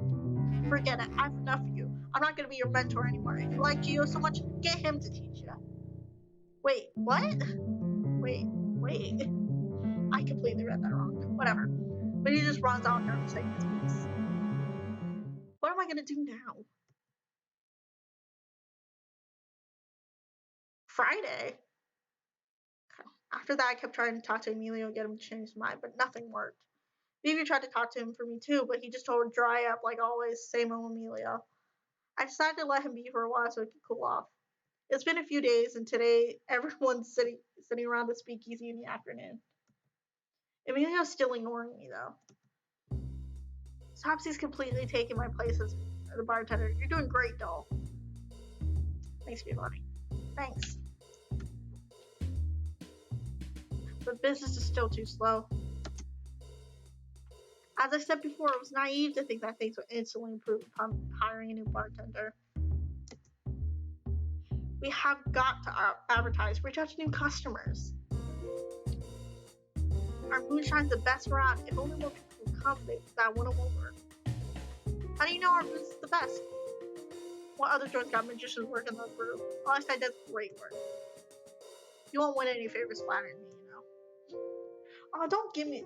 Forget it. I've enough of you. I'm not gonna be your mentor anymore. If you like Gio so much, get him to teach you. Wait, what? Wait. I completely read that wrong. Whatever. But he just runs out here and saying his piece. What am I gonna do now? Friday? After that, I kept trying to talk to Emilio and get him to change his mind, but nothing worked. Vivi tried to talk to him for me too, but he just told her to dry up like always, same old Emilio. I decided to let him be for a while so he could cool off. It's been a few days, and today everyone's sitting around the speakeasy in the afternoon. Emilio's still ignoring me though. Sopxiii's completely taking my place as the bartender. You're doing great, doll. Thanks, Giovanni. Thanks. But business is still too slow. As I said before, it was naive to think that things would instantly improve upon hiring a new bartender. We have got to advertise, reach out to new customers. Our moonshine's the best around. If only more people would come, that win them over. How do you know our booze is the best? What other joints got magicians working the brew? All I said does great work. You won't win any favors flattering me, you know. Oh, don't give me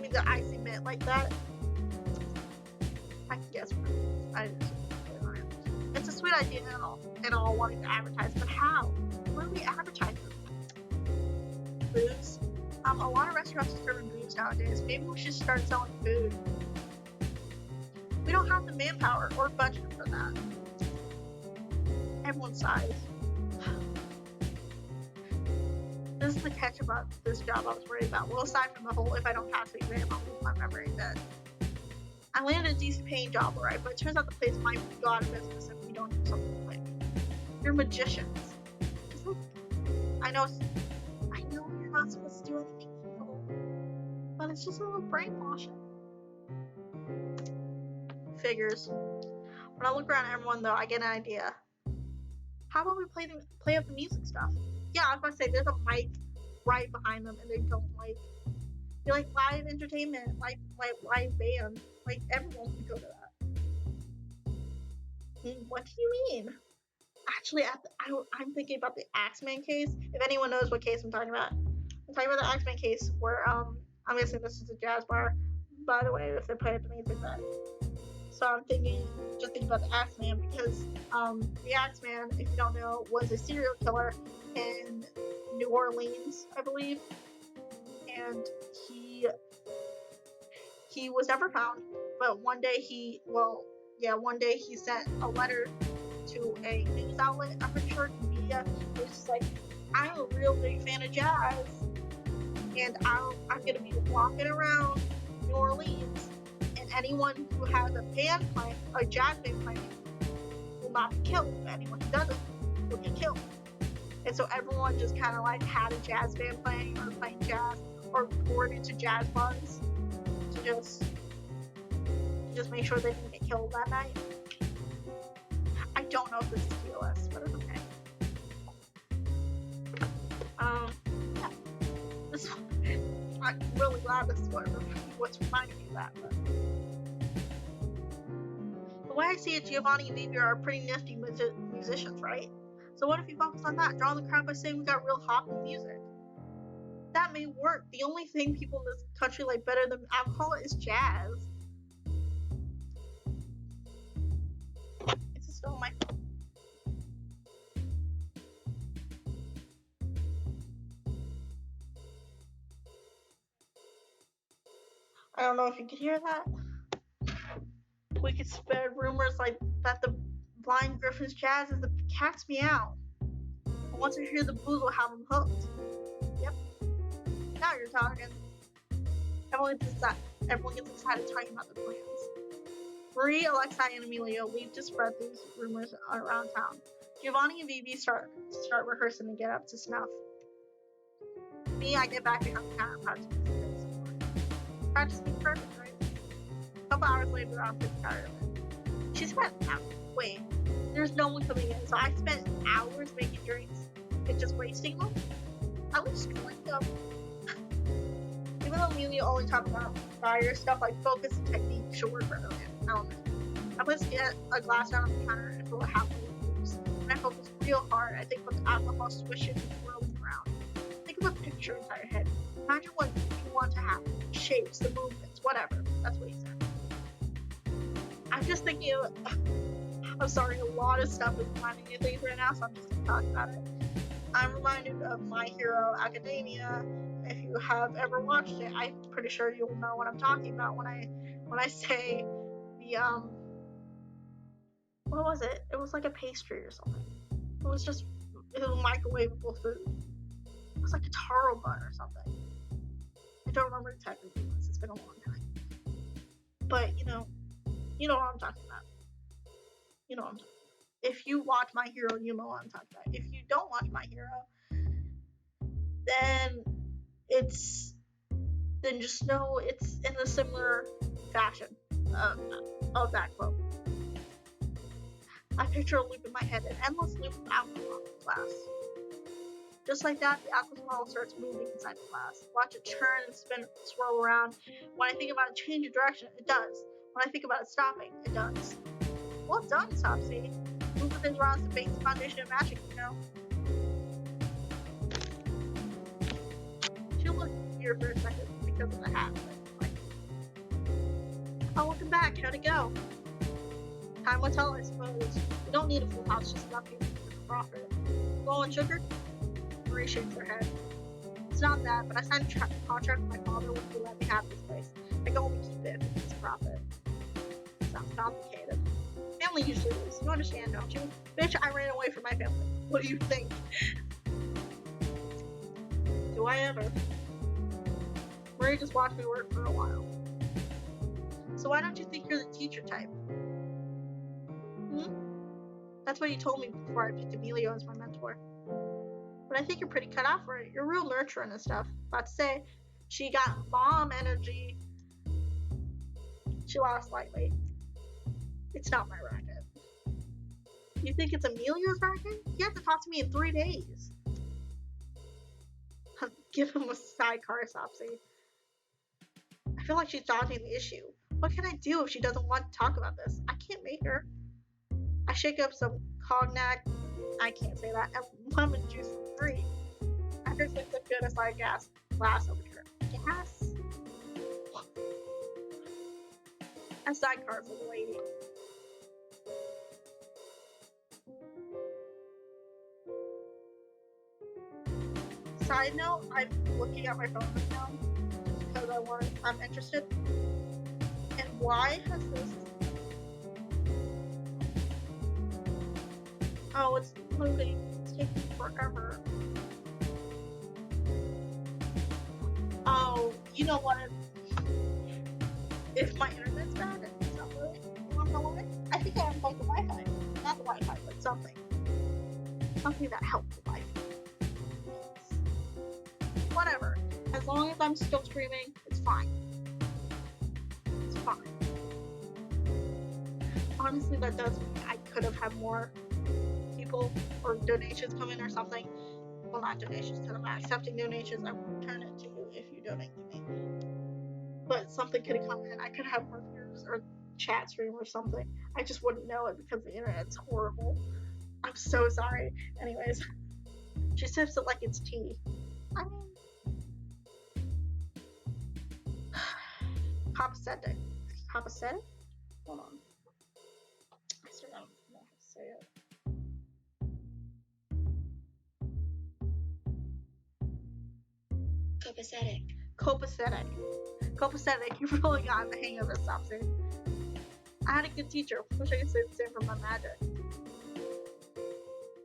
the icy mint like that. I can guess what it is. It's a sweet idea and all wanting to advertise, but how? What do we advertise? Booze. A lot of restaurants are serving booze nowadays. Maybe we should start selling food. We don't have the manpower or budget for that. Everyone sighs. This is the catch about this job I was worried about. Well, aside from the whole if I don't pass the exam, I'll lose my memory dead. I landed a decent paying job, alright, but it turns out the place might go out of business if we don't do something quick. You're magicians. Just like, I know you're not supposed to do anything evil, but it's just a little brainwashing. Figures. When I look around at everyone, though, I get an idea. How about we play up the music stuff? Yeah, I was about to say, there's a mic right behind them, and they don't they like live entertainment, like live band. Like, everyone can go to that. What do you mean? Actually, I'm thinking about the Axeman case. If anyone knows what case I'm talking about, I'm talking about the Axeman case where I'm guessing this is a jazz bar. By the way, if they're playing the music, that. So I'm thinking about the Axeman because the Axeman, if you don't know, was a serial killer in New Orleans, I believe, and he was never found. But one day he sent a letter to a news outlet. I'm pretty sure media. It was just like, I'm a real big fan of jazz, and I'm gonna be walking around New Orleans, and anyone who has a jazz band playing, will not be killed. But anyone who doesn't will get killed. And so everyone just kind of like had a jazz band playing or playing jazz or reported to jazz bars to just make sure they didn't get killed that night. I don't know if this is POS, but it's okay. Yeah. I'm really glad this is what's reminding me of that. But the way I see it, Giovanni and Vivi are pretty nifty musicians, right? So what if you focus on that? Draw the crowd by saying we got real hopping music. That may work. The only thing people in this country like better than alcohol is jazz. It's still on my phone. I don't know if you can hear that. We could spread rumors like that the Blind Griffin's jazz is the cat's meow. And once we hear the booze, we'll have them hooked. Yep. Now you're talking. Everyone gets excited talking about the plans. Marie, Alexei, and Emilio leave to spread these rumors around town. Giovanni and Vivi start rehearsing to get up to snuff. Me, I get back behind the counter practice. Practice being perfect, right? A couple hours later, I'm pretty tired of it. She spent wait, there's no one coming in, so I spent hours making drinks and just wasting them. I would just drink them. Even though Emilio only talked about fire stuff like focus and technique, she'll work for element. I must get a glass down on the counter and fill it halfway with booze. When I focus real hard, I think about the alcohol swishing and swirling around. Think of a picture inside your head. Imagine what you want to happen. Shapes, the movements, whatever. That's what he said. I'm just thinking of, I'm sorry, a lot of stuff is reminding me of things right now, so I'm just going to talk about it. I'm reminded of My Hero Academia. If you have ever watched it, I'm pretty sure you'll know what I'm talking about when I say the what was it? It was like a pastry or something. It was microwavable food. It was like a taro bun or something. I don't remember exactly what it was. It's been a long time. But you know what I'm talking about. You know what I'm talking about. If you watch My Hero, you know what I'm talking about. If you don't watch My Hero, then it's then just know it's in a similar fashion of that quote. I picture a loop in my head, an endless loop of alcohol in class. Just like that, the alcohol starts moving inside the class. Watch it turn and spin, swirl around. When I think about it changing direction, it does. When I think about it stopping, it does. Well done, sopxiii. Moving things around is the basic foundation of magic, you know. She looked weird for a second because of the hat, but like, oh, welcome back. How'd it go? Time will tell, I suppose. We don't need a full house, just enough people for the profit. Low on sugar? Marie shakes her head. It's not that, but I signed a contract with my father when he let me have this place. I can only keep it if it's a profit. Sounds complicated. Family usually is. You understand, don't you? Bitch, I ran away from my family. What do you think? Do I ever? Marie just watched me work for a while. So why don't you think you're the teacher type? That's what you told me before I picked Emilio as my mentor. But I think you're pretty cut off for it. You're real nurturing and stuff. About to say, she got mom energy. She laughed slightly. It's not my racket. You think it's Emilio's racket? He had to talk to me in 3 days. Give him a sidecar, sopxiii. I feel like she's dodging the issue. What can I do if she doesn't want to talk about this? I can't make her. I shake up some cognac, I can't say that, and lemon juice from 3. After it's mixed up good, I slide glass over to her. Gas? A sidecar for the lady. Side note, I'm looking at my phone right now because I'm interested. And why has this? Oh, it's loading. It's taking forever. Oh, you know what? If my internet's bad and it's not loading, you wanna know why? I think I have like the Wi-Fi. Not the Wi-Fi, but something. Something that helps the Wi-Fi. Whatever. As long as I'm still streaming, it's fine. It's fine. Honestly, that does mean I could have had more people or donations come in or something. Well, not donations, because I'm not accepting donations. I will return it to you if you donate to me. But something could have come in. I could have more viewers or chat stream or something. I just wouldn't know it because the internet's horrible. I'm so sorry. Anyways, she sips it like it's tea. I mean, copacetic. Copacetic? Hold on. I still don't know how to say it. Copacetic. Copacetic. Copacetic. You've really gotten the hang of this, sopxiii. I had a good teacher. Wish I could say the same for my magic.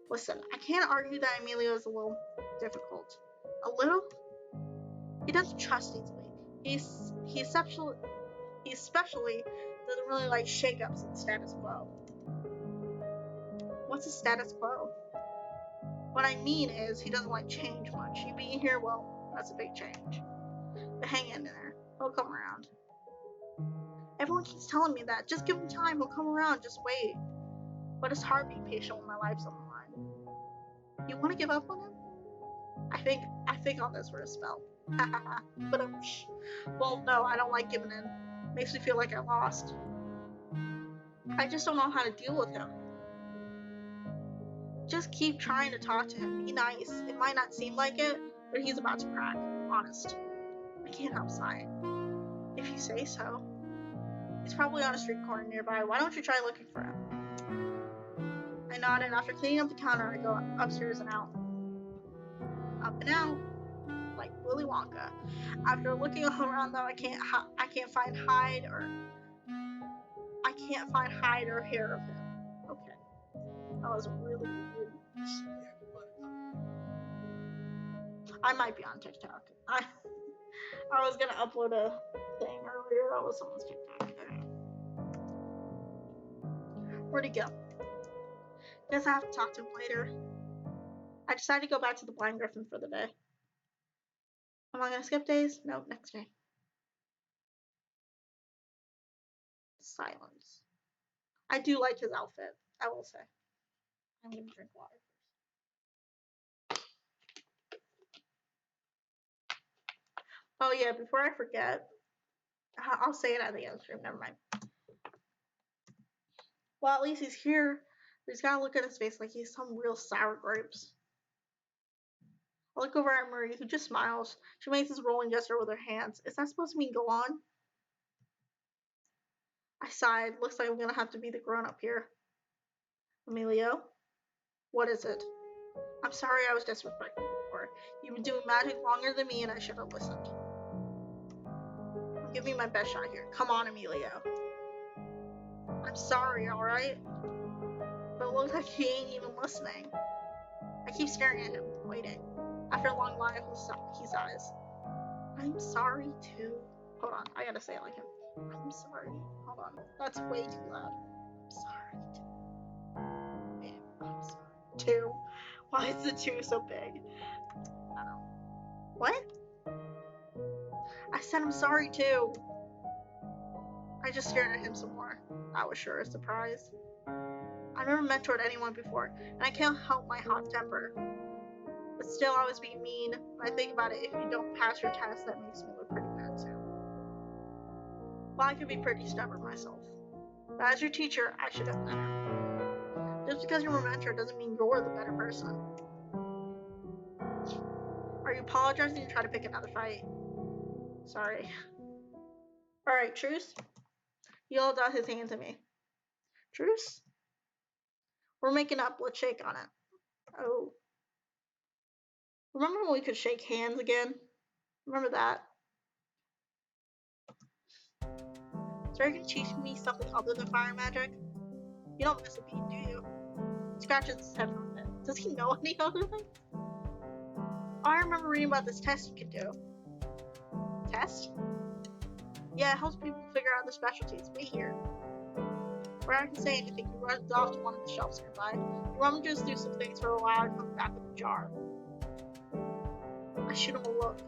Listen, I can't argue that Emilio is a little difficult. A little? He doesn't trust easily. He especially doesn't really like shakeups in the status quo. What's the status quo? What I mean is he doesn't like change much. You being here, well, that's a big change. But hang in there. He'll come around. Everyone keeps telling me that. Just give him time. He'll come around. Just wait. But it's hard being patient when my life's on the line. You want to give up on him? I think on this for a spell. But well, no, I don't like giving in. Makes me feel like I lost. I just don't know how to deal with him. Just keep trying to talk to him. Be nice. It might not seem like it, but he's about to crack. Honest. I can't help sighing. If you say so. He's probably on a street corner nearby. Why don't you try looking for him? I nod, and after cleaning up the counter, I go upstairs and out. Up and out. Like Willy Wonka. After looking all around, though, I can't find hide or hair of him. Okay. That was really weird. I might be on TikTok. I was gonna upload a thing earlier. That was someone's TikTok. Okay. Where'd he go? Guess I have to talk to him later. I decided to go back to the Blind Griffin for the day. Am I gonna skip days? No, next day. Silence. I do like his outfit, I will say. I'm gonna drink water first. Oh yeah, before I forget, I'll say it at the end stream, never mind. Well, at least he's here. He's gotta look at his face like he's some real sour grapes. I look over at Marie, who just smiles. She makes this rolling gesture with her hands. Is that supposed to mean go on? I sighed. Looks like I'm gonna have to be the grown-up here. Emilio? What is it? I'm sorry I was disrespectful before. You've been doing magic longer than me and I should have listened. Give me my best shot here. Come on, Emilio. I'm sorry, alright? But it looks like he ain't even listening. I keep staring at him, waiting. After a long while, he sighs. I'm sorry too. Hold on, I gotta say it like him. I'm sorry. Hold on. That's way too loud. I'm sorry too. Man, I'm sorry too. Why is the two so big? What? I said I'm sorry too. I just stared at him some more. That was sure a surprise. I've never mentored anyone before, and I can't help my hot temper. But still, I was being mean. When I think about it, if you don't pass your test, that makes me look pretty bad too. Well, I could be pretty stubborn myself. But as your teacher, I should have better. Just because you're a mentor doesn't mean you're the better person. Are you apologizing to try to pick another fight? Sorry. Alright, truce? He held out his hand to me. Truce? We're making up. Let's shake on it. Oh. Remember when we could shake hands again? Remember that? So are you gonna teach me something other than fire magic? You don't miss a beat, do you? He scratches his head for a bit. Does he know any other things? Oh, I remember reading about this test you can do. Test? Yeah, it helps people figure out their specialties. Wait here. Before I can say anything, he runs off to one of the shelves nearby. He rummages through some things for a while and comes back with a jar. I shoot him a look.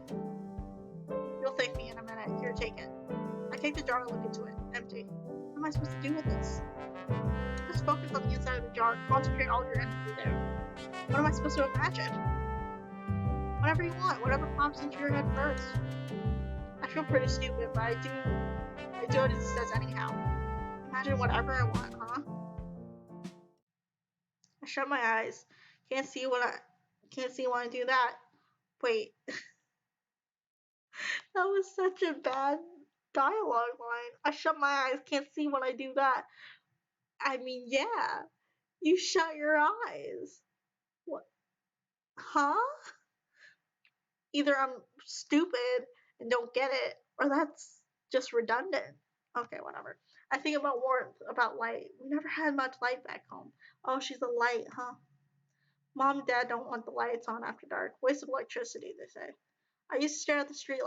You'll thank me in a minute. Here, take it. I take the jar and look into it. Empty. What am I supposed to do with this? Just focus on the inside of the jar. Concentrate all your energy there. What am I supposed to imagine? Whatever you want. Whatever pops into your head first. I feel pretty stupid, but I do what it says anyhow. Imagine whatever I want, huh? I shut my eyes. Can't see when I do that. Wait. That was such a bad dialogue line. I shut my eyes. Can't see when I do that. I mean, yeah. You shut your eyes. What? Huh? Either I'm stupid and don't get it, or that's just redundant. Okay, whatever. I think about warmth, about light. We never had much light back home. Oh, she's a light, huh? Mom and Dad don't want the lights on after dark. Waste of electricity, they say. I used to stare at the street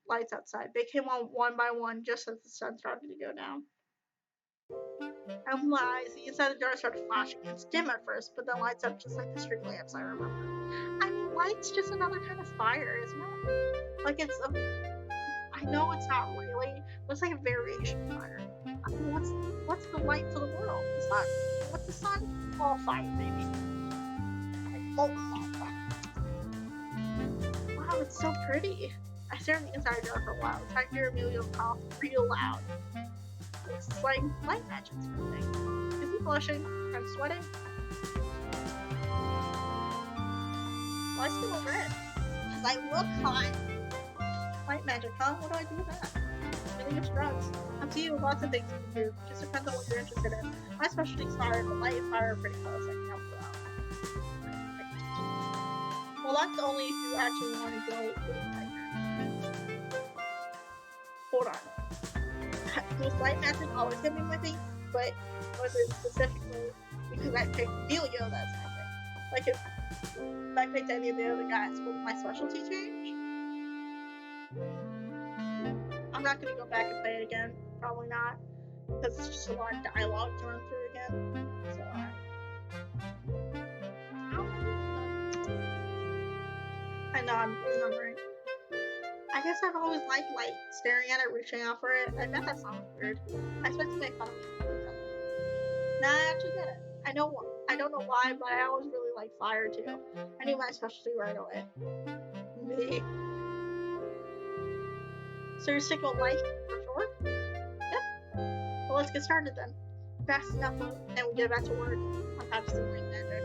lights outside. They came on one by one just as the sun started to go down. I opened my eyes. The inside of the jar started flashing. It's dim at first, but then lights up just like the street lamps I remember. I mean, light's just another kind of fire, isn't it? Like I know it's not really, but it's like a variation of fire. I mean, what's the light to the world? The sun. What's the sun? All fire, baby. Like, all fire. Wow, it's so pretty. I stared at the inside of the jar for a while, trying to hear Emilio cough real loud. It's like light magic sort of thing. Is he blushing? I'm sweating. Why is he all red? Because I look hot. Light magic, huh? What do I do with that? Really just drugs. Up to you, lots of things you can do. Just depends on what you're interested in. My specialty is fire, but light and fire are pretty close. I can help you out. Well, that's only if you actually want to go with light magic. Hold on. Was light magic always gonna be my thing? But was it specifically because I picked Emilio, that's my thing? Like if I picked any of the other guys, would my specialty change? I'm not gonna go back and play it again. Probably not. Because it's just a lot of dialogue to run through again. So I know I'm remembering. I guess I've always liked light. Staring at it, reaching out for it. I bet that sounds weird. I expect to make fun of me. Nah, I actually get it. I don't know why, but I always really like fire too. I knew my specialty right away. Me. So you're sticking with life for sure? Yep. Well, let's get started then. Fast enough, and we get back to work. I'm practicing my magic.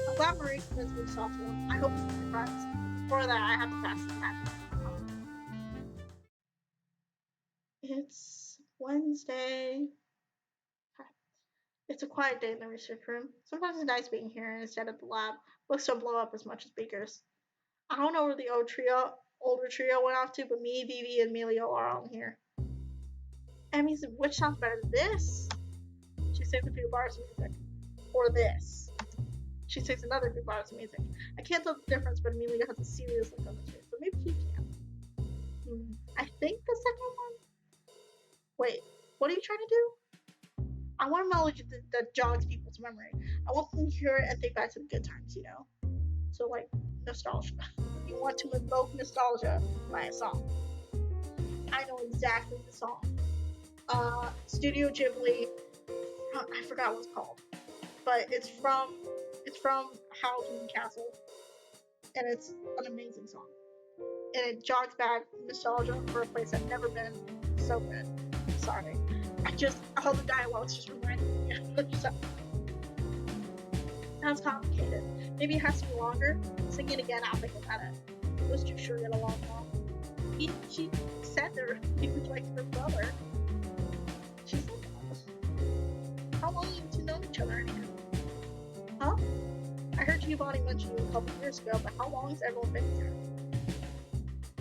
I'm glad Marie convinced me to stop one. I hope we're friends. For that, I have to pass the magic. It's Wednesday. It's a quiet day in the research room. Sometimes it's nice being here instead of the lab. Books don't blow up as much as beakers. I don't know where the older trio went off to, but me, Vivi, and Emilio are all in here. Emmy's, which sounds better? This? She sings a few bars of music. Or this. She sings another few bars of music. I can't tell the difference, but Emilio has a serious look on his face, so maybe he can. I think the second one? Wait, what are you trying to do? I want a melody that jogs people's memory. I want them to hear it and think back to the good times, you know? So, like, nostalgia. You want to invoke nostalgia by a song. I know exactly the song. Studio Ghibli. I forgot what it's called, but it's from Howl's Moving Castle, and it's an amazing song. And it jogs back nostalgia for a place I've never been. So good. Sorry. All the dialogues just reminding me of stuff. Sounds complicated. Maybe it has to be longer. Sing it again, I'll think about it. Those two sure get along well. She said he was like her brother. She said that. How long have you two known each other anyhow? Huh? I heard Giovanni mention you a couple years ago, but how long has everyone been here?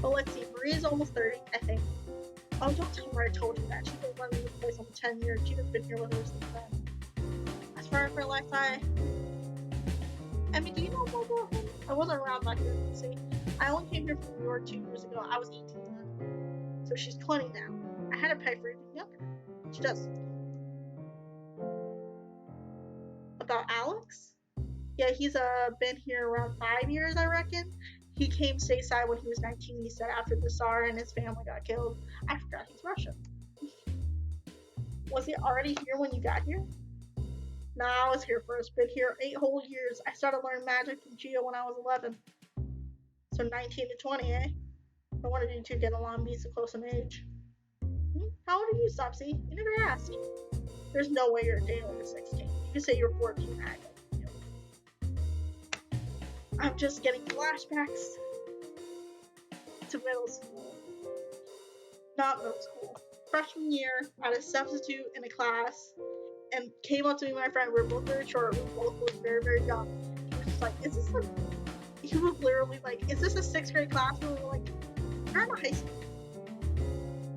Well, let's see. Maria's almost 30, I think. Oh, don't tell her I told you that. She's been running this place almost 10 years. She's been here with her since then. As far as her life, I mean, do you know more about him? I wasn't around back then, see. I only came here from New York 2 years ago. I was 18 then. So she's 20 now. I had a peg for even younger. She does. About Alex? Yeah, he's been here around 5 years, I reckon. He came stateside when he was 19, he said, after the Tsar and his family got killed. I forgot he's Russian. Was he already here when you got here? Nah, I was here first. Been here 8 whole years. I started learning magic from Gio when I was 11. So 19 to 20, eh? I wanted you two to get along, be so close in age. How old are you, sopxiii? You never asked. There's no way you're a day over 16. You can say you're 14, I I'm just getting flashbacks to middle school. Not middle school. Freshman year, I had a substitute in a class and came up to me and my friend. We were both very short. We both looked very, very young. He was just like, is this a... He was literally like, is this a 6th grade class? We were like, we're in high school.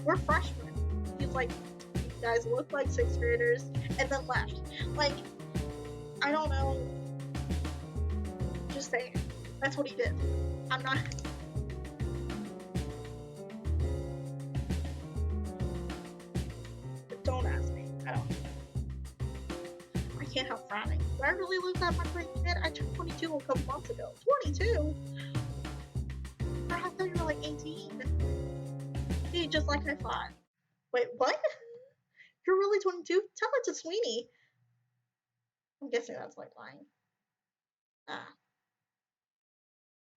We're freshmen. He's like, you guys look like 6th graders. And then left. Like, I don't know. Just saying. That's what he did. I'm not... But don't ask me. I don't... I can't help frowning. Do I really look that much like a kid? I turned 22 a couple months ago. 22? I thought you were like 18. Hey, just like I thought. Wait, what? You're really 22? Tell it to Sweeney. I'm guessing that's like lying.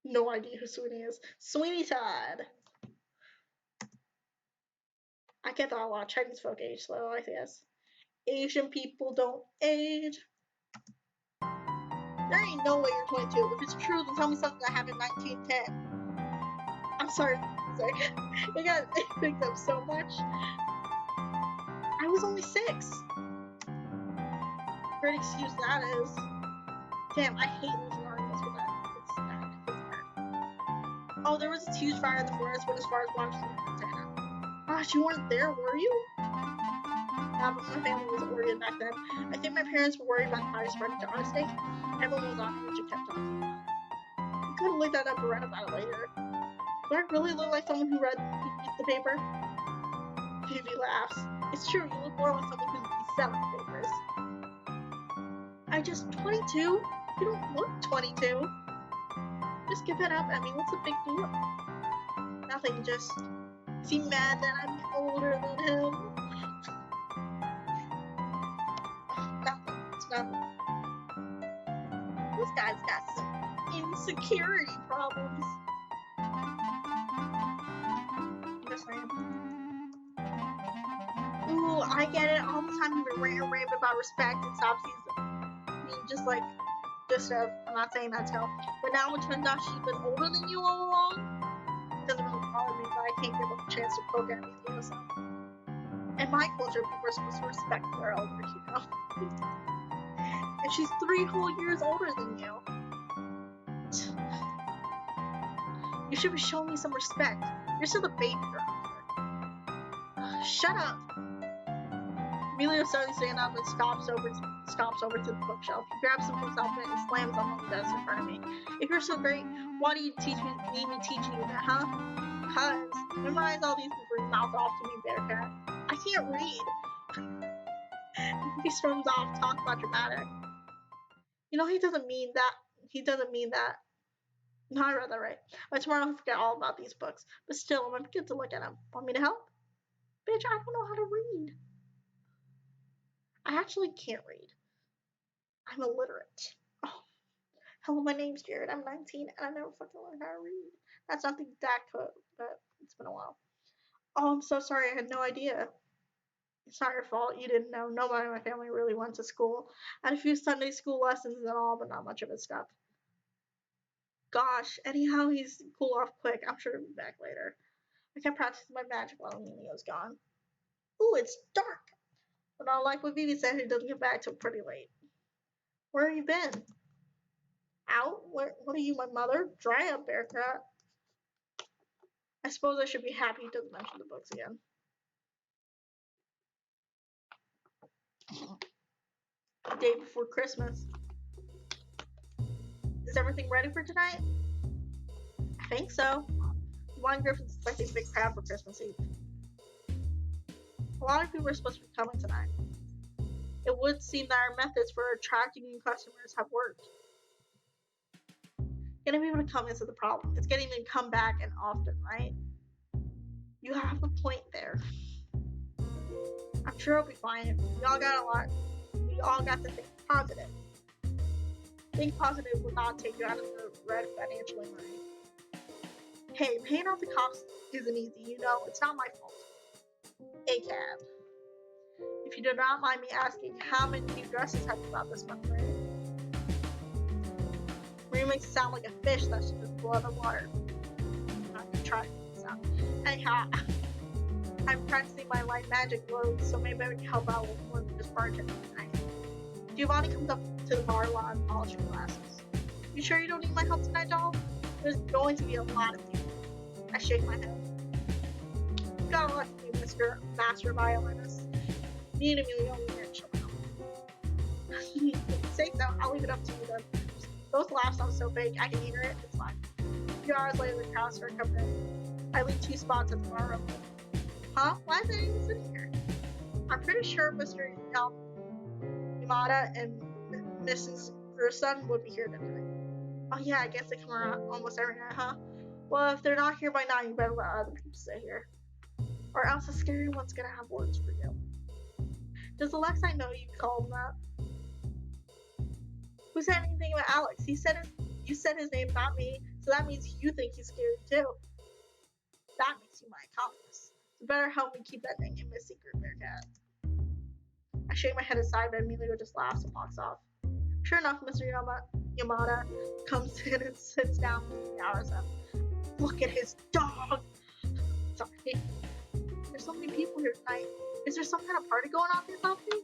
No idea who Sweeney is. Sweeney Todd. I get that a lot. Chinese folk age slow, I guess. Asian people don't age. There ain't no way you're 22. If it's true, then tell me something that happened in 1910. I'm sorry. It got picked up so much. I was only 6. Great excuse that is. Damn, I hate losing arguments with that. It's bad. Oh, there was a huge fire in the forest when his father's watched Montana. Gosh, you weren't there, were you? Yeah, but my family wasn't worried back then. I think my parents were worried about the fire spreading to our state. Everyone was on edge and kept talking about it. You could have looked that up and read about it later. Do I really look like someone who read the paper? Vivi laughs. It's true, you look more like someone who's selling papers. I just 22? You don't look 22. Just give it up. I mean, what's the big deal? Nothing, just... Is he mad that I'm older than him? stuff. This guy's got some insecurity problems. Just saying. Ooh, I get it. All the time you've been ranting about respect and sopxiii. I mean, just like, I'm not saying that still. But now it turns out she's been older than you all along. It doesn't really bother me, but I can't give up a chance to poke at me. So. In my culture, people are supposed to respect their elders, you know? And she's 3 whole years older than you. You should be showing me some respect. You're still the baby girl. Shut up. Emilio suddenly stands up and stomps over to the bookshelf. He grabs some books off it and slams them on the desk in front of me. If you're so great, why do you need me teaching you that, huh? Cause memorize all these before you mouth off to me, Bearcat. I can't read. He storms off, talk about dramatic. You know, he doesn't mean that. No, I read that right. By tomorrow I'll forget all about these books. But still, I'm gonna get to look at them. Want me to help? Bitch, I don't know how to read. I actually can't read. I'm illiterate. Oh. Hello, my name's Jared. I'm 19 and I never fucking learned how to read. That's not the exact quote, but it's been a while. Oh, I'm so sorry. I had no idea. It's not your fault. You didn't know. Nobody in my family really went to school. I had a few Sunday school lessons and all, but not much of it stuck. Gosh, anyhow, he's cool off quick. I'm sure he'll be back later. I kept practicing my magic while Emilio's gone. Ooh, it's dark. But not like what Vivi said, he doesn't get back till pretty late. Where have you been? Out? What are you, my mother? Dry up, Bearcat. I suppose I should be happy he doesn't mention the books again. The day before Christmas. Is everything ready for tonight? I think so. Blind Griffin's expecting a big crowd for Christmas Eve. A lot of people are supposed to be coming tonight. It would seem that our methods for attracting new customers have worked. Getting people to come isn't the problem. It's getting them to come back and often, right? You have a point there. I'm sure it'll be fine. We all got to think positive. Think positive will not take you out of the red financially, right? Hey, paying off the cops isn't easy, you know. It's not my fault. A cab. If you do not mind me asking, how many new dresses have you bought this month, right? Marie makes it sound like a fish that should just blow in the water. I'm not gonna try to make this out. Anyhow, I'm practicing my light magic blows, so maybe I can help out with more than just bartending tonight. Giovanni comes up to the bar while I'm polishing glasses. You sure you don't need my help tonight, doll? There's going to be a lot of things. I shake my head. You've got a lot to do, Mr. Master Violinist. Me and Emilio will get chill out. Say so, I'll leave it up to you then. Those laughs sound so fake, I can hear it, it's fine. A few hours later, the crowd started coming in. I leave 2 spots at the bar open. Huh? Why is anyone sitting here? I'm pretty sure Mr. Yamada and Mrs. Gerson would be here tonight. Oh yeah, I guess they come around almost every night, huh? Well, if they're not here by now, you better let other people stay here. Or else the scary one's gonna have words for you. Does Alexei know you called him that? Who said anything about Alex? You said his name, not me, so that means you think he's scary too. That makes you my accomplice. You better help me keep that thing in my secret, Bearcat. I shake my head aside, but Emilio just laughs and walks off. Sure enough, Mr. Yamada comes in and sits down with the hours up. Look at his dog! Sorry. There's so many people here tonight. Is there some kind of party going on here, Sophie?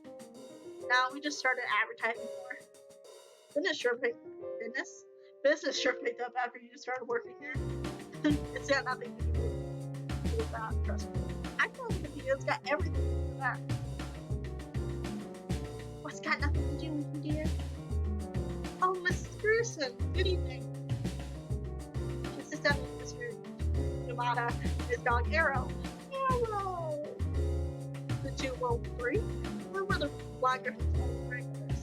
No, we just started advertising more. Business sure picked up after you started working here. It's got nothing to do with that, trust me. I know it's got everything to do with that. What's got nothing to do with you, dear? Oh, Miss Gerson, good evening. She sits down with Mr. Yamada and his dog Arrow. Arrow! The 2 rolled 3? Where were the Blind Griffins and regulars?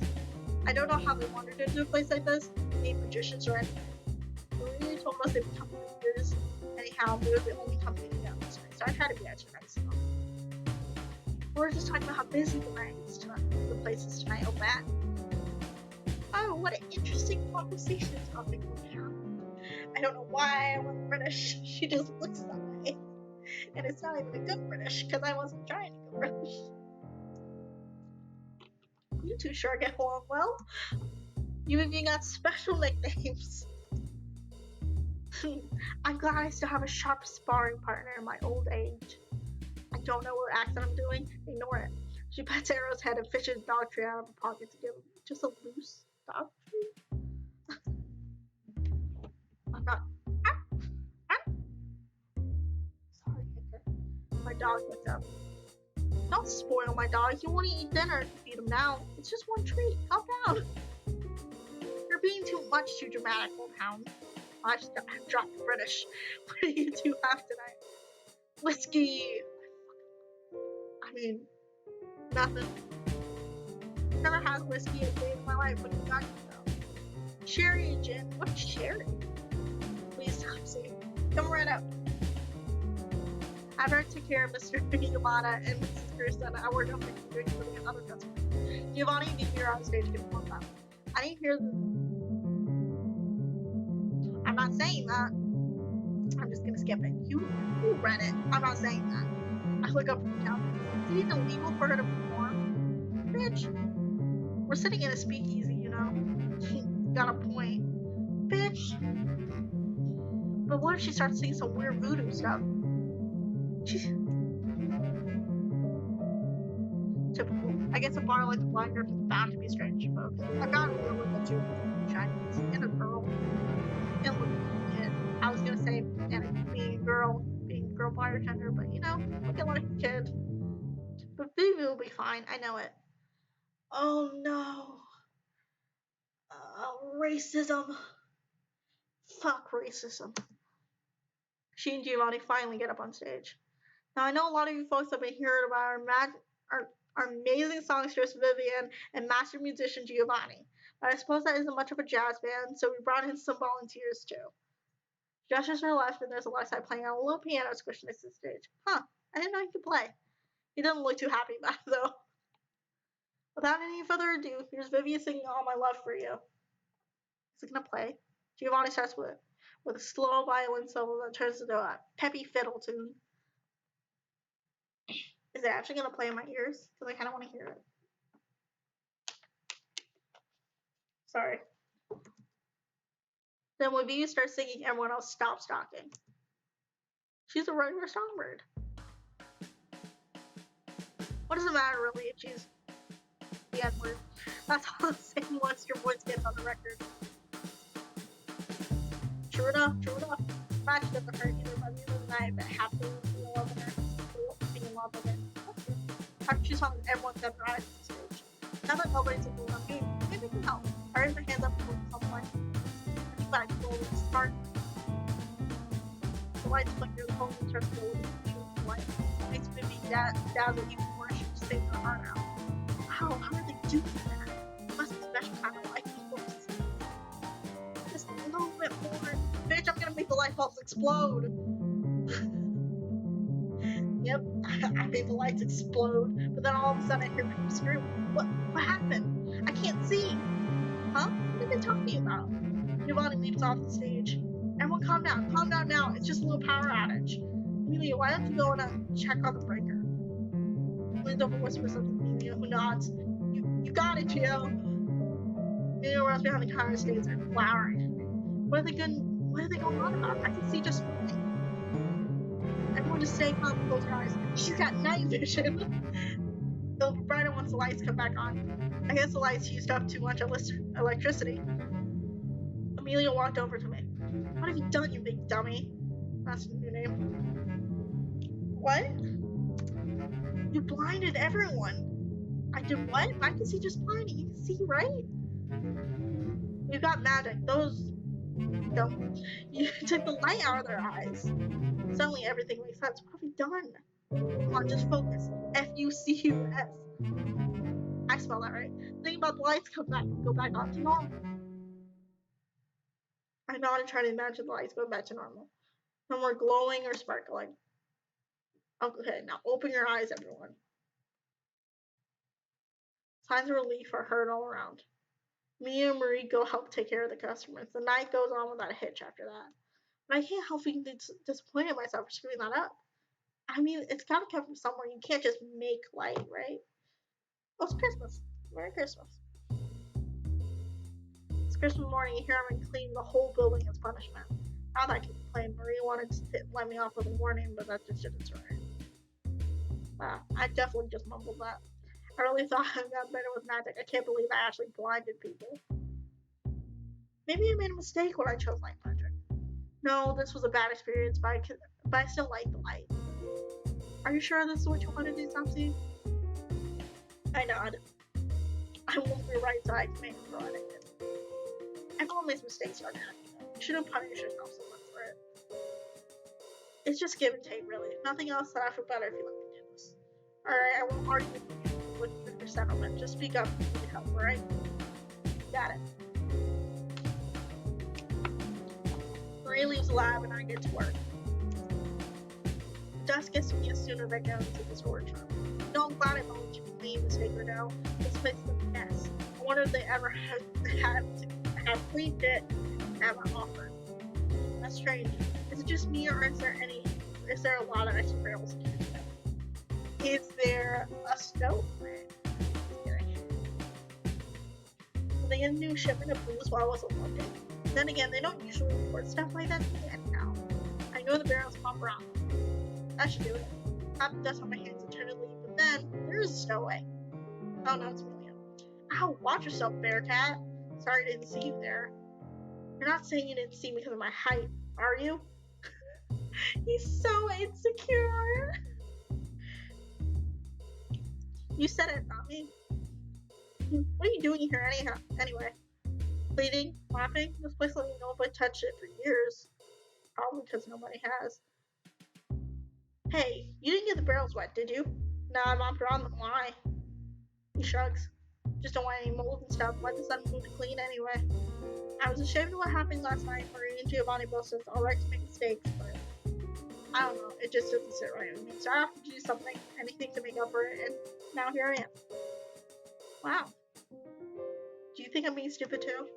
I don't know how they wandered into a place like this, being magicians or anything. Marie told us they'd become leaders. Anyhow, we were the only company to know this way, so I tried to be extra nice. We were just talking about how busy the place is tonight, oh man. interesting conversation topic we have. I don't know why I went British. She just looks that way. And it's not even a good British, because I wasn't trying to go British. You two sure get along well. You even got special nicknames. I'm glad I still have a sharp sparring partner in my old age. I don't know what accent I'm doing. Ignore it. She pets Arrow's head and fishes dog treat out of her pocket to give him just a loose dog treat. I'm not. Sorry, Hector. My dog gets up. Don't spoil my dog. He won't eat dinner if you feed him now. It's just one treat. Calm down. You're being too dramatic, old hound. I just dropped the British. What do you two have tonight? Whiskey. I mean, nothing. Never had whiskey a day in my life. What do you got though? Sherry and gin. What's sherry? Please stop saying. Come right up. I better take care of Mr. Yamada and Mrs. Kirsten. I work on making drinks for the other customers. Giovanni and Vivi are on stage getting warmed up. I didn't hear the. I'm not saying that. I'm just gonna skip it. You read it. I'm not saying that. I look up from the couch. Is it even illegal for her to perform? Bitch. We're sitting in a speakeasy, you know. Got a point. Bitch. But what if she starts seeing some weird voodoo stuff? Typical. I guess a bar like the Blind Griffin is bound to be strange, folks. I've got a girl with a two Chinese and a girl. And look at the kid. I was gonna say, and being a girl bartender, but you know, looking like a kid. But Vivi will be fine. I know it. Oh no. Racism. Fuck racism. She and Giovanni finally get up on stage. Now I know a lot of you folks have been hearing about our amazing songstress Vivian and master musician Giovanni, but I suppose that isn't much of a jazz band, so we brought in some volunteers too. Gestures to her left, and there's Alexei playing on a little piano squished next to the stage. Huh, I didn't know he could play. He doesn't look too happy about it though. Without any further ado, here's Vivian singing All My Love for You. Is it gonna play? Giovanni starts with a slow violin solo that turns into a peppy fiddle tune. Is it actually gonna play in my ears? Because I kind of want to hear it. Sorry. Then when Vivi starts singing, everyone else stops talking. She's a regular songbird. What does it matter really if she's the N-word? That's all I'm saying once your voice gets on the record. True enough. Match doesn't hurt either by the end of the night, but happily being in love with her. Being in love with it. After she songs, everyone steps her eyes on the stage. Now that nobody's in the room, maybe I can help. I raise my hands up to someone. I try to slowly start. The lights flicker, the phone starts to the light. It makes Vivi dazzle even more. She just sings her heart out. How are they doing that? It must be a special kind of light bulbs. Just a little bit more. Bitch, I'm gonna make the light bulbs explode. Yep, I made the lights explode, but then all of a sudden I hear people scream. What happened? I can't see. Huh? What are they talking about? Giovanni leaps off the stage. Everyone calm down now. It's just a little power outage. Amelia, why don't you go and check on the breaker? Leans over, whispers something to Amelia, who nods. You got it, Gio. Amelia runs behind the counter and stares there, glowering. What are they going on about? I can see just fine. Everyone just stay calm and close your eyes. She's got night vision. It'll be brighter once the lights come back on. I guess the lights used up too much electricity. Amelia walked over to me. What have you done, you big dummy? That's a new name. What? You blinded everyone. I did what? I can see just fine. You can see, right? We've got magic. Those dumb. You took the light out of their eyes. Suddenly everything makes sense. What have we done? Come on, just focus. F-U-C-U-S. I spell that right. Think about the lights go back on to normal. I nodded and tried to imagine the lights going back to normal. No more glowing or sparkling. Okay, now open your eyes, everyone. Signs of relief are heard all around. Me and Marie go help take care of the customers. The night goes on without a hitch after that. But I can't help being disappointed in myself for screwing that up. I mean, it's gotta come from somewhere. You can't just make light, right? Oh, it's Christmas. Merry Christmas. It's Christmas morning. You hear him and clean the whole building as punishment. Not that I can complain. Marie wanted to let me off with a warning, but that just didn't surrender. Wow, I definitely just mumbled that. I really thought I got better with magic. I can't believe I actually blinded people. Maybe I made a mistake when I chose light magic. No, this was a bad experience, but I still like the light. Are you sure this is what you want to do, sopxiii? I nod. I won't be right, so I can make a pro at it. Everyone makes mistakes, Arnett. You shouldn't punish yourself so much for it. It's just give and take, really. Nothing else that I feel better if you let me do this. Alright, I won't argue with your settlement. Just speak up if you need help, alright? Got it. Marie leaves the lab and I get to work. Dusk gets to me as soon as I go into the storage room. No, I'm glad I managed to clean this figure now. This place is a mess. I wonder if they ever have cleaned it and have an offer. That's strange. Is it just me, or is there a lot of extra barrels in here? Is there a stove? Will they get a new shipment of booze while I wasn't looking? Then again, they don't usually report stuff like that to me anyhow. I know the barrels pump around. That should do it. Tap the dust on my hands and turn to leave, but then there is a stowaway. Oh no, it's William. Ow, watch yourself, Bearcat. Sorry I didn't see you there. You're not saying you didn't see me because of my height, are you? He's so insecure. You said it, not me. What are you doing here anyway? Bleeding? Laughing? This place let me know if I touched it for years. Probably because nobody has. Hey, you didn't get the barrels wet, did you? Nah, I mopped around them. Why? He shrugs. Just don't want any mold and stuff. Let the sun move to clean anyway. I was ashamed of what happened last night. Marie and Giovanni both said it's alright to make mistakes, but I don't know. It just doesn't sit right with me. So I have to do something, anything to make up for it, and now here I am. Wow. Do you think I'm being stupid too?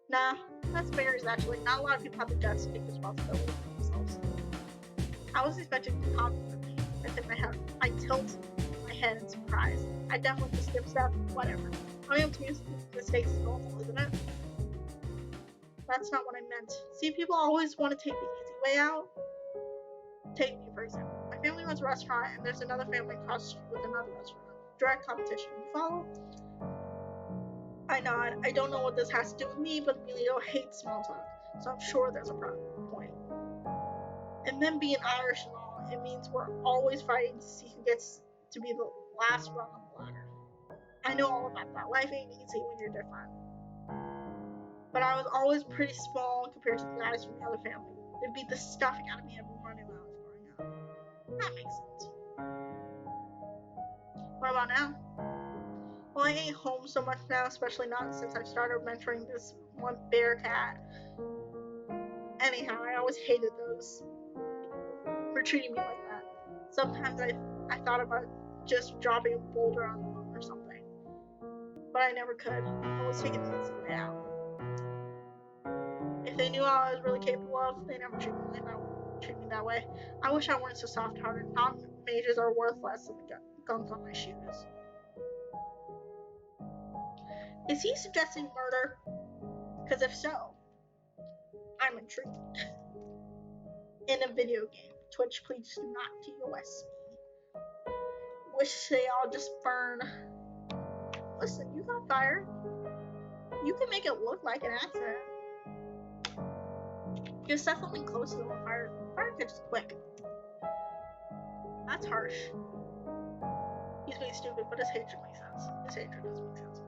Nah, that's fair, actually. Not a lot of people have the guts to take responsibility for themselves. I was expecting to compliment me. I tilt my head in surprise. I definitely just skip stuff, whatever. Coming up to mistakes is normal, isn't it? That's not what I meant. See, people always want to take the easy way out. Take me, for example. My family runs a restaurant, and there's another family across the street with another restaurant. Direct competition. You follow? I nod. I don't know what this has to do with me, but Emilio hates small talk, so I'm sure there's a point. And then being Irish and all, it means we're always fighting to see who gets to be the last rung on the ladder. I know all about that. Life ain't easy when you're different. But I was always pretty small compared to the guys from the other family. They beat the stuffing out of me every morning when I was growing up. That makes sense. What about now? Well, I ain't home so much now, especially not since I started mentoring this one Bearcat. Anyhow, I always hated those for treating me like that. Sometimes I thought about just dropping a boulder on them or something. But I never could. I was taking the easy way out. If they knew all I was really capable of, they never treat me that way. I wish I weren't so soft-hearted. Non-majors are worth less than the gunk on my shoes. Is he suggesting murder? Because if so, I'm intrigued. In a video game, Twitch, please do not TOS me. Wish they all just burn. Listen, you got fired. You can make it look like an accident. You set something close to the fire. Fire catches quick. That's harsh. He's being stupid, but his hatred makes sense. His hatred does make sense.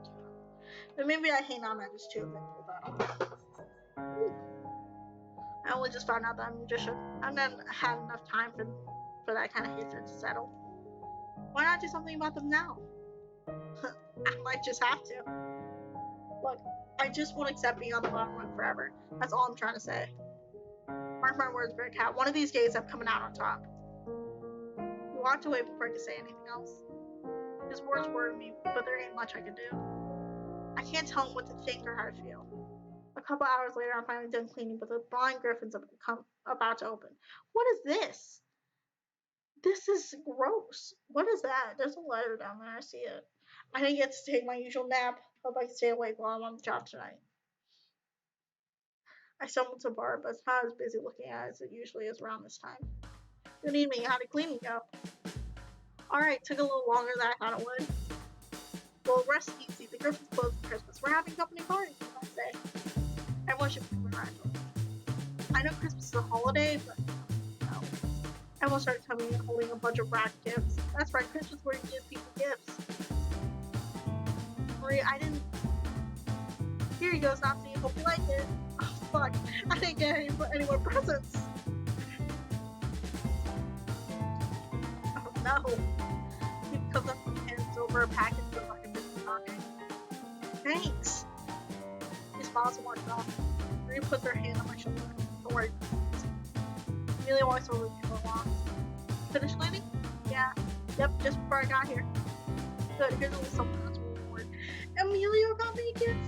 But maybe I hate non-magics too if they pull that off. I only just found out that I'm a magician. I haven't had enough time for that kind of hatred to settle. Why not do something about them now? I might just have to. Look, I just won't accept being on the bottom rung forever. That's all I'm trying to say. Mark my words, Bearcat. One of these days I'm coming out on top. He walked away before I could say anything else. His words worried me, but there ain't much I could do. I I can't tell him what to think or how to feel. A couple hours later, I'm finally done cleaning, but the Blind Griffin's about to open. What is this? This is gross. What is that? There's a letter down there. I see it. I didn't get to take my usual nap. Hope I can stay awake while I'm on the job tonight. I stumbled to bar, but it's not as busy looking at as it usually is around this time. Good evening. How did cleaning go? Alright, took a little longer than I thought it would. Well, rest easy. The Griffin's closed for Christmas. We're having company parties, I say. Everyone should be congratulated. I know Christmas is a holiday, but no. Everyone started coming in holding a bunch of wrapped gifts. That's right, Christmas is where you give people gifts. Maria, I didn't. Here you go, Sopxiii. Hope you like it. Oh, fuck. I didn't get any more presents. Oh, no. He comes up and hands over a package of fucking business talking. Thanks. He smiles and walks off. Maria puts her hand on my shoulder. Don't worry. Amelia walks over to me along. Finished cleaning? Yeah. Yep, just before I got here. Good, here's a little something that's reward. Emilio got me a gift.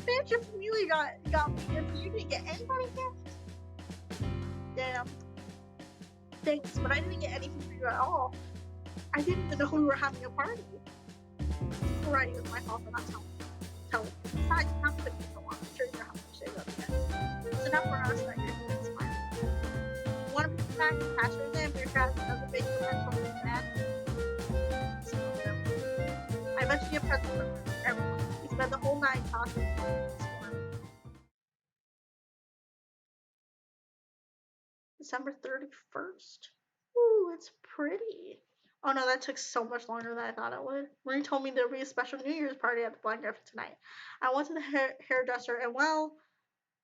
Bitch, if Amelia got me a gift, you didn't get anybody a gift? Damn. Thanks, but I didn't get anything for you at all. I didn't even know we were having a party. Alright, it was my fault for not telling you. Besides, you have to put me so long. I'm sure you're happy to say that again. It's enough for us that you're doing this fine. You want to pick back and pass your exam, but you're trying to another big event from this man. I bet you get presents for everyone. We spent the whole night talking. December 31st. Ooh, it's pretty. Oh no, that took so much longer than I thought it would. Marie told me there'd be a special New Year's party at the Blind Griffin tonight. I went to the hairdresser and, well,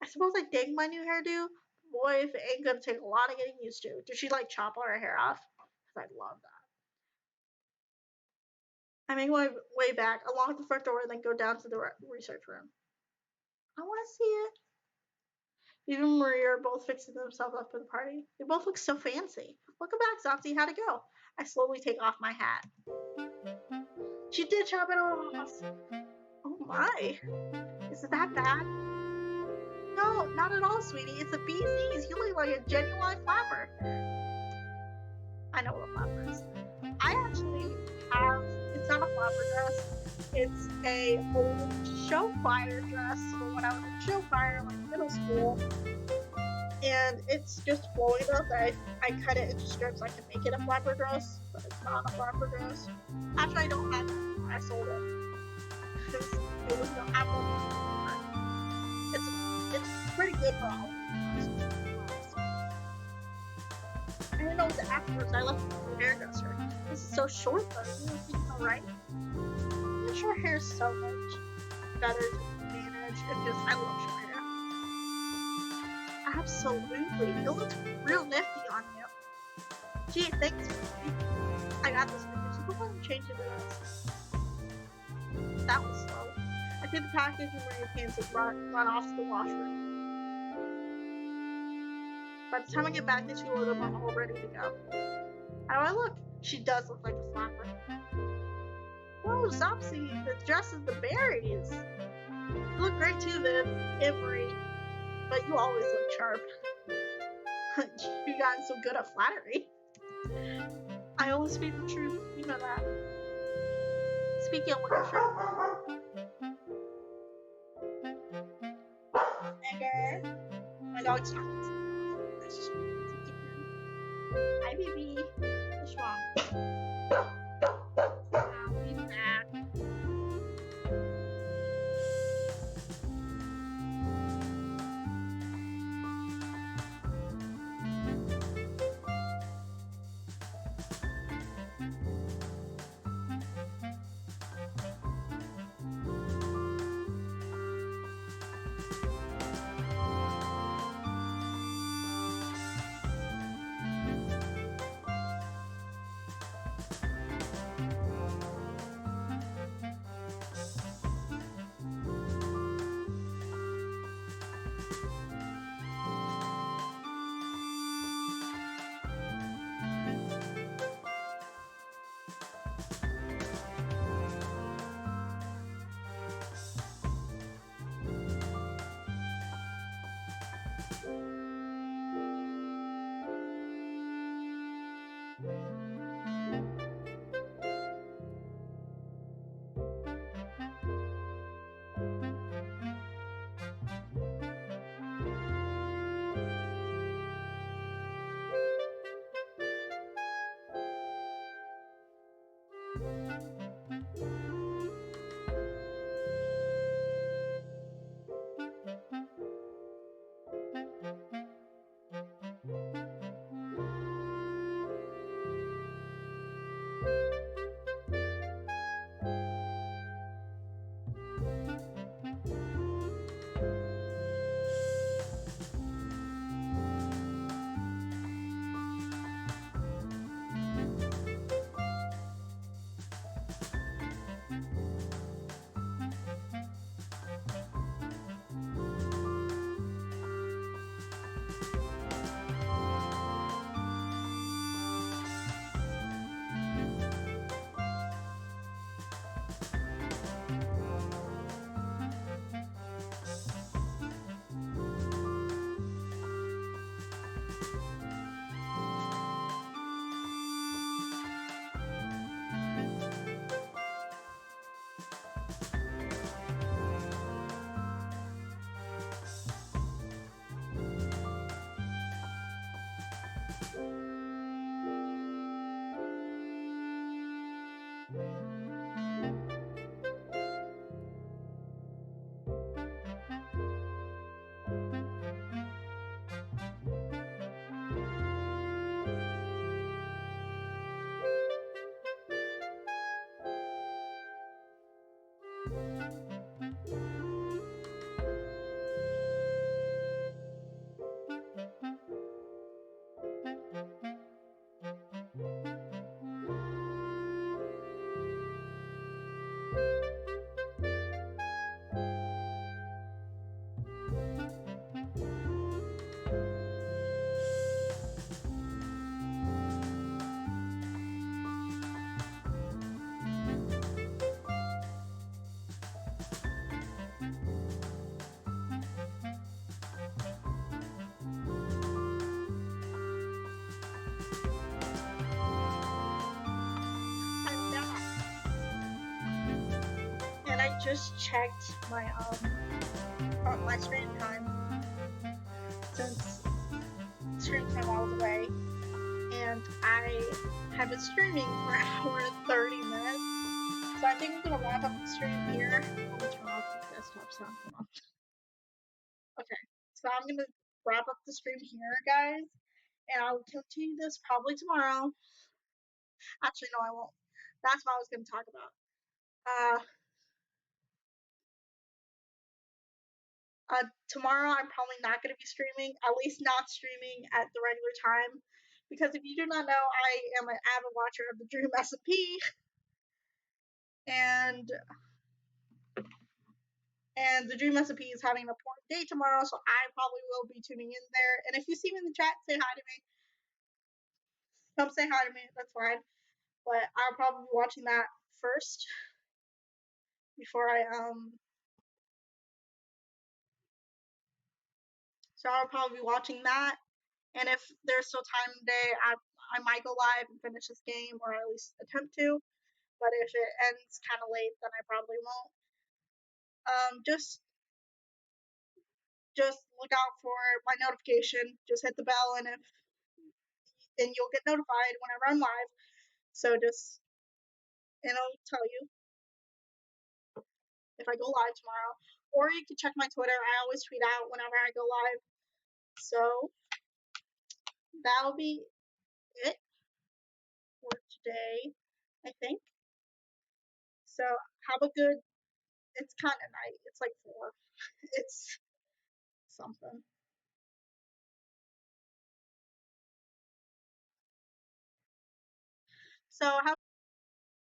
I suppose I dig my new hairdo. Boy, if it ain't gonna take a lot of getting used to. Did she like chop all her hair off? Because I love that. I make my way back along the front door and then go down to the research room. I want to see it. Even and Maria are both fixing themselves up for the party. They both look so fancy. Welcome back, Sopxiii. How'd it go? I slowly take off my hat. She did chop it off. Oh my. Is it that bad? No, not at all, sweetie. It's a bee's knees. You look like a genuine flapper. I know what a flapper is. I actually have, it's not a flapper dress. It's a old show choir dress from when I was in show choir in like middle school. And it's just flowing enough that I cut it into strips. I can make it a flapper dress, but it's not a flapper dress. Actually, I don't have it. I sold it. Because it was no apple. It's pretty good for all. I didn't know what the afterwards. I left it for the hairdresser. This is so short though. You think it's alright? Short hair is so much better to manage. I love short hair. Absolutely. It looks real nifty on you. Gee, thanks. I got this for you. So go ahead and change it in. That was slow. I took the package and Maria's hands and run off to the washroom. By the time I get back, the two of them are all ready to go. How do I look? She does look like a flapper. Whoa, Sopxiii, the dress is the berries. You look great too, Viv, Emery. But you always look sharp. You gotten so good at flattery. I always speak the truth, you know that. Speaking of looking sharp. Edgar. My dog's talking. Hi, baby. What's wrong? I'll be back. just checked my screen time since screen time I was away, and I have been streaming for an hour and 30 minutes. So I think I'm gonna wrap up the stream here. Let me turn off the desktop sound. Hold on. Okay, so I'm gonna wrap up the stream here, guys, and I'll continue this probably tomorrow. Actually, no, I won't. That's what I was gonna talk about. Uh, Tomorrow I'm probably not going to be streaming, at least not streaming at the regular time, because if you do not know, I am an avid watcher of the Dream S&P, and and the Dream S&P is having an important day tomorrow, so I probably will be tuning in there. And if you see me in the chat, say hi to me. Come say hi to me. That's fine. But I'll probably be watching that first before I So I'll probably be watching that. And if there's still time today, I might go live and finish this game, or at least attempt to. But if it ends kind of late, then I probably won't. Just look out for my notification. Just hit the bell, and you'll get notified whenever I'm live. So and it'll tell you if I go live tomorrow. Or you can check my Twitter. I always tweet out whenever I go live. So that'll be it for today, I think. So have a good. It's kind of night. It's like 4. It's something. So have